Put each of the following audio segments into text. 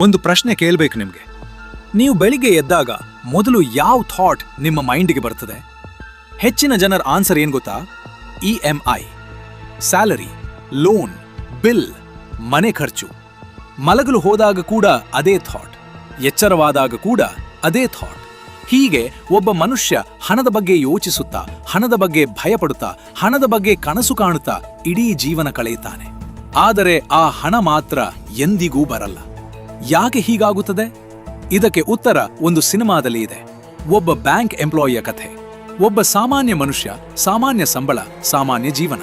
ಒಂದು ಪ್ರಶ್ನೆ ಕೇಳಬೇಕು ನಿಮಗೆ. ನೀವು ಬೆಳಿಗ್ಗೆ ಎದ್ದಾಗ ಮೊದಲು ಯಾವ ಥಾಟ್ ನಿಮ್ಮ ಮೈಂಡಿಗೆ ಬರ್ತದೆ? ಹೆಚ್ಚಿನ ಜನರ ಆನ್ಸರ್ ಏನ್ ಗೊತ್ತಾ? EMI, ಸ್ಯಾಲರಿ, ಲೋನ್, ಬಿಲ್, ಮನೆ ಖರ್ಚು. ಮಲಗಲು ಹೋದಾಗ ಕೂಡ ಅದೇ ಥಾಟ್, ಎಚ್ಚರವಾದಾಗ ಕೂಡ ಅದೇ ಥಾಟ್. ಹೀಗೆ ಒಬ್ಬ ಮನುಷ್ಯ ಹಣದ ಬಗ್ಗೆ ಯೋಚಿಸುತ್ತಾ, ಹಣದ ಬಗ್ಗೆ ಭಯಪಡುತ್ತಾ, ಹಣದ ಬಗ್ಗೆ ಕನಸು ಕಾಣುತ್ತಾ ಇಡೀ ಜೀವನ ಕಳೆಯುತ್ತಾನೆ. ಆದರೆ ಆ ಹಣ ಮಾತ್ರ ಎಂದಿಗೂ ಬರಲ್ಲ. ಯಾಕೆ ಹೀಗಾಗುತ್ತದೆ? ಇದಕ್ಕೆ ಉತ್ತರ ಒಂದು ಸಿನಿಮಾದಲ್ಲಿ ಇದೆ. ಒಬ್ಬ ಬ್ಯಾಂಕ್ ಎಂಪ್ಲಾಯಿಯ ಕಥೆ. ಒಬ್ಬ ಸಾಮಾನ್ಯ ಮನುಷ್ಯ, ಸಾಮಾನ್ಯ ಸಂಬಳ, ಸಾಮಾನ್ಯ ಜೀವನ.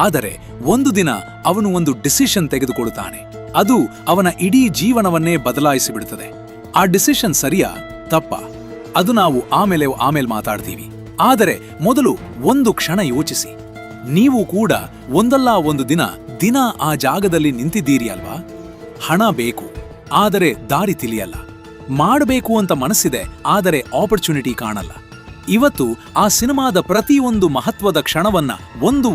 ಆದರೆ ಒಂದು ದಿನ ಅವನು ಒಂದು ಡಿಸಿಷನ್ ತೆಗೆದುಕೊಳ್ಳುತ್ತಾನೆ. ಅದು ಅವನ ಇಡೀ ಜೀವನವನ್ನೇ ಬದಲಾಯಿಸಿಬಿಡುತ್ತದೆ. ಆ ಡಿಸಿಷನ್ ಸರಿಯಾ ತಪ್ಪಾ? ಅದು ನಾವು ಆಮೇಲೆ ಮಾತಾಡ್ತೀವಿ. ಆದರೆ ಮೊದಲು ಒಂದು ಕ್ಷಣ ಯೋಚಿಸಿ. ನೀವು ಕೂಡ ಒಂದಲ್ಲ ಒಂದು ದಿನ ಆ ಜಾಗದಲ್ಲಿ ನಿಂತಿದ್ದೀರಿ ಅಲ್ವಾ? ಹಣ ಬೇಕು, ಆದರೆ ದಾರಿ ತಿಳಿಯಲ್ಲ. ಮಾಡಬೇಕು ಅಂತ ಮನಸ್ಸಿದೆ, ಆದರೆ ಆಪರ್ಚುನಿಟಿ ಕಾಣಲ್ಲ. ಇವತ್ತು ಆ ಸಿನಿಮಾದ ಪ್ರತಿಯೊಂದು ಮಹತ್ವದ ಕ್ಷಣವನ್ನ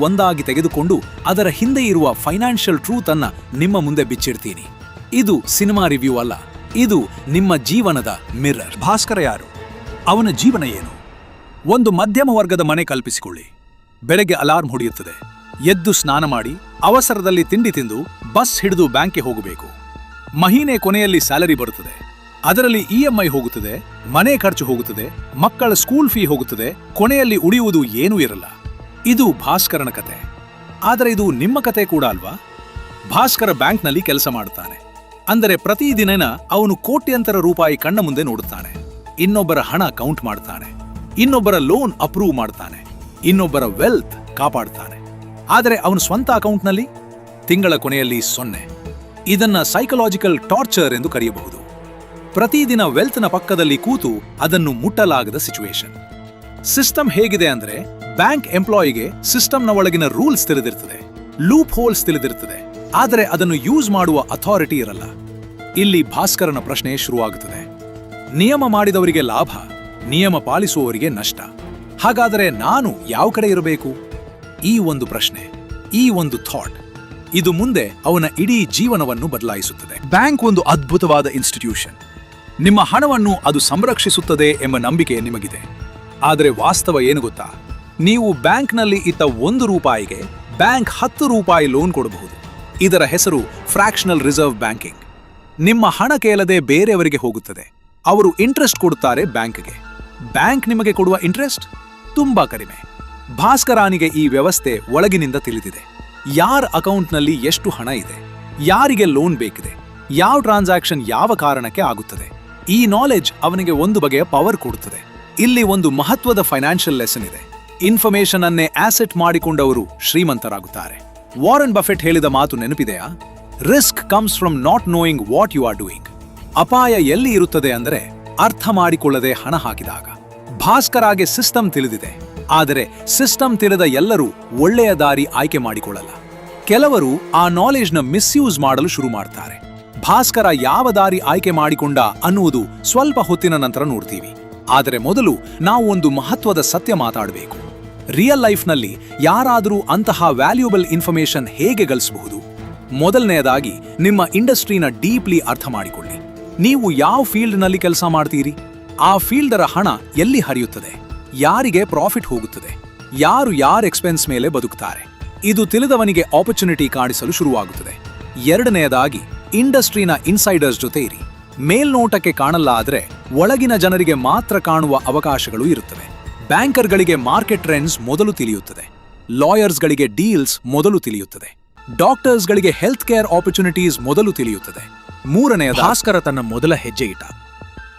ಒಂದಾಗಿ ತೆಗೆದುಕೊಂಡು ಅದರ ಹಿಂದೆ ಇರುವ ಫೈನಾನ್ಷಿಯಲ್ ಟ್ರೂತ್ ಅನ್ನ ನಿಮ್ಮ ಮುಂದೆ ಬಿಚ್ಚಿಡ್ತೀನಿ. ಇದು ಸಿನಿಮಾ ರಿವ್ಯೂ ಅಲ್ಲ, ಇದು ನಿಮ್ಮ ಜೀವನದ ಮಿರರ್. ಭಾಸ್ಕರ ಯಾರು? ಅವನ ಜೀವನ ಏನು? ಒಂದು ಮಧ್ಯಮ ವರ್ಗದ ಮನೆ ಕಲ್ಪಿಸಿಕೊಳ್ಳಿ. ಬೆಳಗ್ಗೆ ಅಲಾರ್ಮ್ ಹೊಡೆಯುತ್ತದೆ. ಎದ್ದು ಸ್ನಾನ ಮಾಡಿ ಅವಸರದಲ್ಲಿ ತಿಂಡಿ ತಿಂದು ಬಸ್ ಹಿಡಿದು ಬ್ಯಾಂಕ್ಗೆ ಹೋಗಬೇಕು. ಮಹೀನೆ ಕೊನೆಯಲ್ಲಿ ಸ್ಯಾಲರಿ ಬರುತ್ತದೆ. ಅದರಲ್ಲಿ EMI ಹೋಗುತ್ತದೆ, ಮನೆ ಖರ್ಚು ಹೋಗುತ್ತದೆ, ಮಕ್ಕಳ ಸ್ಕೂಲ್ ಫೀ ಹೋಗುತ್ತದೆ. ಕೊನೆಯಲ್ಲಿ ಉಳಿಯುವುದು ಏನೂ ಇರಲ್ಲ. ಇದು ಭಾಸ್ಕರನ ಕತೆ. ಆದರೆ ಇದು ನಿಮ್ಮ ಕತೆ ಕೂಡ ಅಲ್ವಾ? ಭಾಸ್ಕರ ಬ್ಯಾಂಕ್ನಲ್ಲಿ ಕೆಲಸ ಮಾಡುತ್ತಾನೆ. ಅಂದರೆ ಪ್ರತಿದಿನ ಅವನು ಕೋಟ್ಯಂತರ ರೂಪಾಯಿ ಕಣ್ಣ ಮುಂದೆ ನೋಡುತ್ತಾನೆ. ಇನ್ನೊಬ್ಬರ ಹಣ ಕೌಂಟ್ ಮಾಡ್ತಾನೆ, ಇನ್ನೊಬ್ಬರ ಲೋನ್ ಅಪ್ರೂವ್ ಮಾಡ್ತಾನೆ, ಇನ್ನೊಬ್ಬರ ವೆಲ್ತ್ ಕಾಪಾಡ್ತಾನೆ. ಆದರೆ ಅವನ ಸ್ವಂತ ಅಕೌಂಟ್ನಲ್ಲಿ ತಿಂಗಳ ಕೊನೆಯಲ್ಲಿ 0. ಇದನ್ನ ಸೈಕಲಾಜಿಕಲ್ ಟಾರ್ಚರ್ ಎಂದು ಕರೆಯಬಹುದು. ಪ್ರತಿದಿನ ವೆಲ್ತ್ನ ಪಕ್ಕದಲ್ಲಿ ಕೂತು ಅದನ್ನು ಮುಟ್ಟಲಾಗದ ಸಿಚುವೇಶನ್. ಸಿಸ್ಟಮ್ ಹೇಗಿದೆ ಅಂದ್ರೆ, ಬ್ಯಾಂಕ್ ಎಂಪ್ಲಾಯಿಗೆ ಸಿಸ್ಟಮ್ನ ಒಳಗಿನ ರೂಲ್ಸ್ ತಿಳಿದಿರ್ತದೆ, ಲೂಪ್ ಹೋಲ್ಸ್ ತಿಳಿದಿರ್ತದೆ, ಆದರೆ ಅದನ್ನು ಯೂಸ್ ಮಾಡುವ ಅಥಾರಿಟಿ ಇರಲ್ಲ. ಇಲ್ಲಿ ಭಾಸ್ಕರನ ಪ್ರಶ್ನೆ ಶುರುವಾಗುತ್ತದೆ. ನಿಯಮ ಮಾಡಿದವರಿಗೆ ಲಾಭ, ನಿಯಮ ಪಾಲಿಸುವವರಿಗೆ ನಷ್ಟ. ಹಾಗಾದರೆ ನಾನು ಯಾವ ಕಡೆ ಇರಬೇಕು? ಈ ಒಂದು ಪ್ರಶ್ನೆ, ಈ ಒಂದು ಥಾಟ್, ಇದು ಮುಂದೆ ಅವನ ಇಡೀ ಜೀವನವನ್ನು ಬದಲಾಯಿಸುತ್ತದೆ. ಬ್ಯಾಂಕ್ ಒಂದು ಅದ್ಭುತವಾದ ಇನ್ಸ್ಟಿಟ್ಯೂಷನ್. ನಿಮ್ಮ ಹಣವನ್ನು ಅದು ಸಂರಕ್ಷಿಸುತ್ತದೆ ಎಂಬ ನಂಬಿಕೆ ನಿಮಗಿದೆ. ಆದರೆ ವಾಸ್ತವ ಏನು ಗೊತ್ತಾ? ನೀವು ಬ್ಯಾಂಕ್ನಲ್ಲಿ ಇತ್ತ 1 ರೂಪಾಯಿಗೆ ಬ್ಯಾಂಕ್ 10 ರೂಪಾಯಿ ಲೋನ್ ಕೊಡಬಹುದು. ಇದರ ಹೆಸರು ಫ್ರಾಕ್ಷನಲ್ ರಿಸರ್ವ್ ಬ್ಯಾಂಕಿಂಗ್. ನಿಮ್ಮ ಹಣ ಕೇಳದೆ ಬೇರೆಯವರಿಗೆ ಹೋಗುತ್ತದೆ. ಅವರು ಇಂಟ್ರೆಸ್ಟ್ ಕೊಡುತ್ತಾರೆ ಬ್ಯಾಂಕ್ಗೆ. ಬ್ಯಾಂಕ್ ನಿಮಗೆ ಕೊಡುವ ಇಂಟ್ರೆಸ್ಟ್ ತುಂಬಾ ಕಡಿಮೆ. ಭಾಸ್ಕರಾನಿಗೆ ಈ ವ್ಯವಸ್ಥೆ ಒಳಗಿನಿಂದ ತಿಳಿದಿದೆ. ಯಾರ ಅಕೌಂಟ್ನಲ್ಲಿ ಎಷ್ಟು ಹಣ ಇದೆ, ಯಾರಿಗೆ ಲೋನ್ ಬೇಕಿದೆ, ಯಾವ ಟ್ರಾನ್ಸಾಕ್ಷನ್ ಯಾವ ಕಾರಣಕ್ಕೆ ಆಗುತ್ತದೆ. ಈ ನಾಲೆಜ್ ಅವನಿಗೆ ಒಂದು ಬಗೆಯ ಪವರ್ ಕೊಡುತ್ತದೆ. ಇಲ್ಲಿ ಒಂದು ಮಹತ್ವದ ಫೈನಾನ್ಷಿಯಲ್ ಲೆಸನ್ ಇದೆ. ಇನ್ಫಾರ್ಮೇಶನ್ ಅನ್ನೇ ಆಸೆಟ್ ಮಾಡಿಕೊಂಡವರು ಶ್ರೀಮಂತರಾಗುತ್ತಾರೆ. ವಾರನ್ ಬಫೆಟ್ ಹೇಳಿದ ಮಾತು ನೆನಪಿದೆಯಾ? Risk comes from not knowing what you are doing. ಅಪಾಯ ಎಲ್ಲಿ ಇರುತ್ತದೆ ಅಂದರೆ ಅರ್ಥ ಮಾಡಿಕೊಳ್ಳದೆ ಹಣ ಹಾಕಿದಾಗ. ಭಾಸ್ಕರಾಗೆ ಸಿಸ್ಟಮ್ ತಿಳಿದಿದೆ, ಆದರೆ ಸಿಸ್ಟಮ್ ತಿಳಿದ ಎಲ್ಲರೂ ಒಳ್ಳೆಯ ದಾರಿ ಆಯ್ಕೆ ಮಾಡಿಕೊಳ್ಳಲ್ಲ. ಕೆಲವರು ಆ ನಾಲೆಜ್ನ ಮಿಸ್ಯೂಸ್ ಮಾಡಲು ಶುರು ಮಾಡ್ತಾರೆ. ಭಾಸ್ಕರ ಯಾವ ದಾರಿ ಆಯ್ಕೆ ಮಾಡಿಕೊಂಡ ಅನ್ನುವುದು ಸ್ವಲ್ಪ ಹೊತ್ತಿನ ನಂತರ ನೋಡ್ತೀವಿ. ಆದರೆ ಮೊದಲು ನಾವು ಒಂದು ಮಹತ್ವದ ಸತ್ಯ ಮಾತಾಡಬೇಕು. ರಿಯಲ್ ಲೈಫ್ನಲ್ಲಿ ಯಾರಾದರೂ ಅಂತಹ ವ್ಯಾಲ್ಯೂಬಲ್ ಇನ್ಫಾರ್ಮೇಶನ್ ಹೇಗೆ ಗಳಿಸಬಹುದು? ಮೊದಲನೆಯದಾಗಿ ನಿಮ್ಮ ಇಂಡಸ್ಟ್ರಿನ ಡೀಪ್ಲಿ ಅರ್ಥ ಮಾಡಿಕೊಳ್ಳಿ. ನೀವು ಯಾವ ಫೀಲ್ಡ್ನಲ್ಲಿ ಕೆಲಸ ಮಾಡ್ತೀರಿ? ಆ ಫೀಲ್ಡರ ಹಣ ಎಲ್ಲಿ ಹರಿಯುತ್ತದೆ? ಯಾರಿಗೆ ಪ್ರಾಫಿಟ್ ಹೋಗುತ್ತದೆ? ಯಾರ ಎಕ್ಸ್ಪೆನ್ಸ್ ಮೇಲೆ ಬದುಕ್ತಾರೆ? ಇದು ತಿಳಿದವನಿಗೆ ಆಪರ್ಚುನಿಟಿ ಕಾಣಿಸಲು ಶುರುವಾಗುತ್ತದೆ. ಎರಡನೆಯದಾಗಿ ಇಂಡಸ್ಟ್ರಿನ ಇನ್ಸೈಡರ್ಸ್ ಜೊತೆ ಇರಿ. ಮೇಲ್ನೋಟಕ್ಕೆ ಕಾಣಲ್ಲ, ಆದರೆ ಒಳಗಿನ ಜನರಿಗೆ ಮಾತ್ರ ಕಾಣುವ ಅವಕಾಶಗಳು ಇರುತ್ತವೆ. ಬ್ಯಾಂಕರ್ಗಳಿಗೆ ಮಾರ್ಕೆಟ್ ಟ್ರೆಂಡ್ಸ್ ಮೊದಲು ತಿಳಿಯುತ್ತದೆ. ಲಾಯರ್ಸ್ಗಳಿಗೆ ಡೀಲ್ಸ್ ಮೊದಲು ತಿಳಿಯುತ್ತದೆ. ಡಾಕ್ಟರ್ಸ್ಗಳಿಗೆ ಹೆಲ್ತ್ ಕೇರ್ ಆಪರ್ಚುನಿಟೀಸ್ ಮೊದಲು ತಿಳಿಯುತ್ತದೆ. ಮೂರನೆಯ ಭಾಸ್ಕರ ತನ್ನ ಮೊದಲ ಹೆಜ್ಜೆ ಇಟ್ಟ.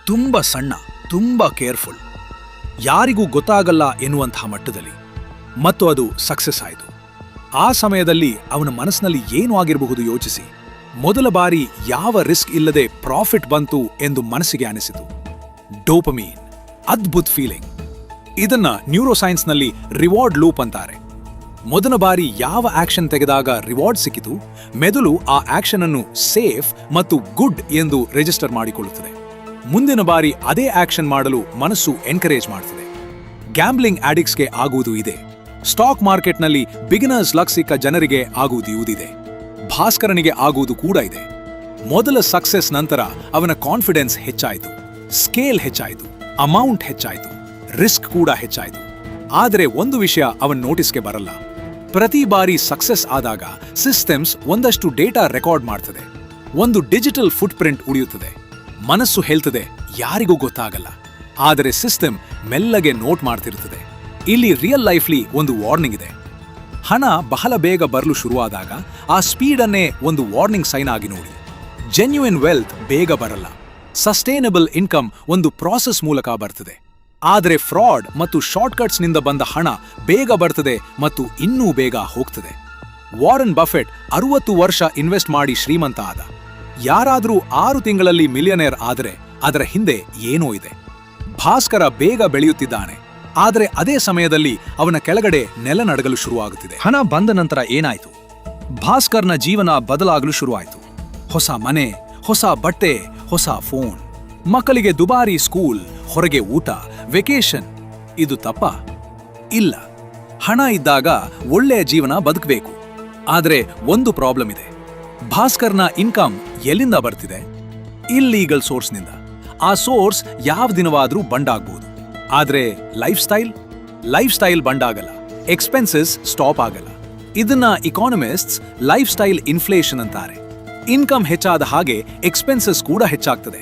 ತುಂಬಾ ಸಣ್ಣ, ತುಂಬಾ ಕೇರ್ಫುಲ್, ಯಾರಿಗೂ ಗೊತ್ತಾಗಲ್ಲ ಎನ್ನುವಂತಹ ಮಟ್ಟದಲ್ಲಿ, ಮತ್ತು ಅದು ಸಕ್ಸಸ್ ಆಯಿತು. ಆ ಸಮಯದಲ್ಲಿ ಅವನ ಮನಸ್ಸಿನಲ್ಲಿ ಏನು ಆಗಿರಬಹುದು ಯೋಚಿಸಿ. ಮೊದಲ ಬಾರಿ ಯಾವ ರಿಸ್ಕ್ ಇಲ್ಲದೆ ಪ್ರಾಫಿಟ್ ಬಂತು ಎಂದು ಮನಸ್ಸಿಗೆ ಅನಿಸಿತು. ಡೋಪಮೀನ್, ಅದ್ಭುತ ಫೀಲಿಂಗ್. ಇದನ್ನ ನ್ಯೂರೋಸೈನ್ಸ್ನಲ್ಲಿ ರಿವಾರ್ಡ್ ಲೂಪ್ ಅಂತಾರೆ. ಮೊದಲ ಬಾರಿ ಯಾವ ಆಕ್ಷನ್ ತೆಗೆದಾಗ ರಿವಾರ್ಡ್ ಸಿಕ್ಕಿತು, ಮೆದುಳು ಆ ಆಕ್ಷನ್ ಅನ್ನು ಸೇಫ್ ಮತ್ತು ಗುಡ್ ಎಂದು ರಿಜಿಸ್ಟರ್ ಮಾಡಿಕೊಳ್ಳುತ್ತದೆ. ಮುಂದಿನ ಬಾರಿ ಅದೇ ಆಕ್ಷನ್ ಮಾಡಲು ಮನಸ್ಸು ಎನ್ಕರೇಜ್ ಮಾಡುತ್ತದೆ. ಗ್ಯಾಂಬ್ಲಿಂಗ್ ಅಡಿಕ್ಟ್ಸ್ಗೆ ಆಗುವುದು ಇದೆ. ಸ್ಟಾಕ್ ಮಾರ್ಕೆಟ್ನಲ್ಲಿ ಬಿಗಿನರ್ಸ್ ಲಕ್ ಸಿಕ್ಕ ಜನರಿಗೆ ಆಗುವುದು ಇವುದಿದೆ. ಭಾಸ್ಕರನಿಗೆ ಆಗುವುದು ಕೂಡ ಇದೆ. ಮೊದಲ ಸಕ್ಸೆಸ್ ನಂತರ ಅವನ ಕಾನ್ಫಿಡೆನ್ಸ್ ಹೆಚ್ಚಾಯಿತು, ಸ್ಕೇಲ್ ಹೆಚ್ಚಾಯಿತು, ಅಮೌಂಟ್ ಹೆಚ್ಚಾಯಿತು, ರಿಸ್ಕ್ ಕೂಡ ಹೆಚ್ಚಾಯಿತು. ಆದರೆ ಒಂದು ವಿಷಯ ಅವನ್ ನೋಟಿಸ್ಗೆ ಬರಲ್ಲ. ಪ್ರತಿ ಬಾರಿ ಸಕ್ಸೆಸ್ ಆದಾಗ ಸಿಸ್ಟಮ್ಸ್ ಒಂದಷ್ಟು ಡೇಟಾ ರೆಕಾರ್ಡ್ ಮಾಡ್ತದೆ, ಒಂದು ಡಿಜಿಟಲ್ ಫುಟ್ ಪ್ರಿಂಟ್ ಉಳಿಯುತ್ತದೆ. ಮನಸ್ಸು ಹೇಳ್ತದೆ ಯಾರಿಗೂ ಗೊತ್ತಾಗಲ್ಲ, ಆದರೆ ಸಿಸ್ಟಮ್ ಮೆಲ್ಲಗೆ ನೋಟ್ ಮಾಡ್ತಿರುತ್ತದೆ. ಇಲ್ಲಿ ರಿಯಲ್ ಲೈಫ್ಲಿ ಒಂದು ವಾರ್ನಿಂಗ್ ಇದೆ. ಹಣ ಬಹಳ ಬೇಗ ಬರಲು ಶುರುವಾದಾಗ ಆ ಸ್ಪೀಡನ್ನೇ ಒಂದು ವಾರ್ನಿಂಗ್ ಸೈನ್ ಆಗಿ ನೋಡಿ. ಜೆನ್ಯುಯಿನ್ ವೆಲ್ತ್ ಬೇಗ ಬರಲ್ಲ, ಸಸ್ಟೈನಬಲ್ ಇನ್ಕಮ್ ಒಂದು ಪ್ರಾಸೆಸ್ ಮೂಲಕ ಬರ್ತದೆ. ಆದರೆ ಫ್ರಾಡ್ ಮತ್ತು ಶಾರ್ಟ್ಕಟ್ಸ್ನಿಂದ ಬಂದ ಹಣ ಬೇಗ ಬರ್ತದೆ ಮತ್ತು ಇನ್ನೂ ಬೇಗ ಹೋಗ್ತದೆ. ವಾರನ್ ಬಫೆಟ್ 60 ವರ್ಷ ಇನ್ವೆಸ್ಟ್ ಮಾಡಿ ಶ್ರೀಮಂತ ಆದ. ಯಾರಾದರೂ 6 ತಿಂಗಳಲ್ಲಿ ಮಿಲಿಯನೇರ್ ಆದರೆ ಅದರ ಹಿಂದೆ ಏನೋ ಇದೆ. ಭಾಸ್ಕರ ಬೇಗ ಬೆಳೆಯುತ್ತಿದ್ದಾನೆ, ಆದರೆ ಅದೇ ಸಮಯದಲ್ಲಿ ಅವನ ಕೆಳಗಡೆ ನೆಲ ನಡಗಲು ಶುರುವಾಗುತ್ತಿದೆ. ಹಣ ಬಂದ ನಂತರ ಏನಾಯ್ತು? ಭಾಸ್ಕರ್ನ ಜೀವನ ಬದಲಾಗಲು ಶುರುವಾಯಿತು. ಹೊಸ ಮನೆ, ಹೊಸ ಬಟ್ಟೆ, ಹೊಸ ಫೋನ್, ಮಕ್ಕಳಿಗೆ ದುಬಾರಿ ಸ್ಕೂಲ್, ಹೊರಗೆ ಊಟ, ವೆಕೇಶನ್. ಇದು ತಪ್ಪಾ? ಇಲ್ಲ. ಹಣ ಇದ್ದಾಗ ಒಳ್ಳೆಯ ಜೀವನ ಬದುಕಬೇಕು. ಆದರೆ ಒಂದು ಪ್ರಾಬ್ಲಮ್ ಇದೆ. ಭಾಸ್ಕರ್ನ ಇನ್ಕಮ್ ಎಲ್ಲಿಂದ ಬರ್ತಿದೆ? ಇಲ್ಲೀಗಲ್ ಸೋರ್ಸ್ನಿಂದ. ಆ ಸೋರ್ಸ್ ಯಾವ ದಿನವಾದ್ರೂ ಬಂಡಾಗ್ಬೋದು. ಆದರೆ ಲೈಫ್ ಸ್ಟೈಲ್ ಬಂಡಾಗಲ್ಲ, ಎಕ್ಸ್ಪೆನ್ಸಸ್ ಸ್ಟಾಪ್ ಆಗಲ್ಲ. ಇದನ್ನ ಇಕಾನಮಿಸ್ಟ್ಸ್ ಲೈಫ್ ಸ್ಟೈಲ್ ಇನ್ಫ್ಲೇಷನ್ ಅಂತಾರೆ. ಇನ್ಕಮ್ ಹೆಚ್ಚಾದ ಹಾಗೆ ಎಕ್ಸ್ಪೆನ್ಸಸ್ ಕೂಡ ಹೆಚ್ಚಾಗ್ತದೆ.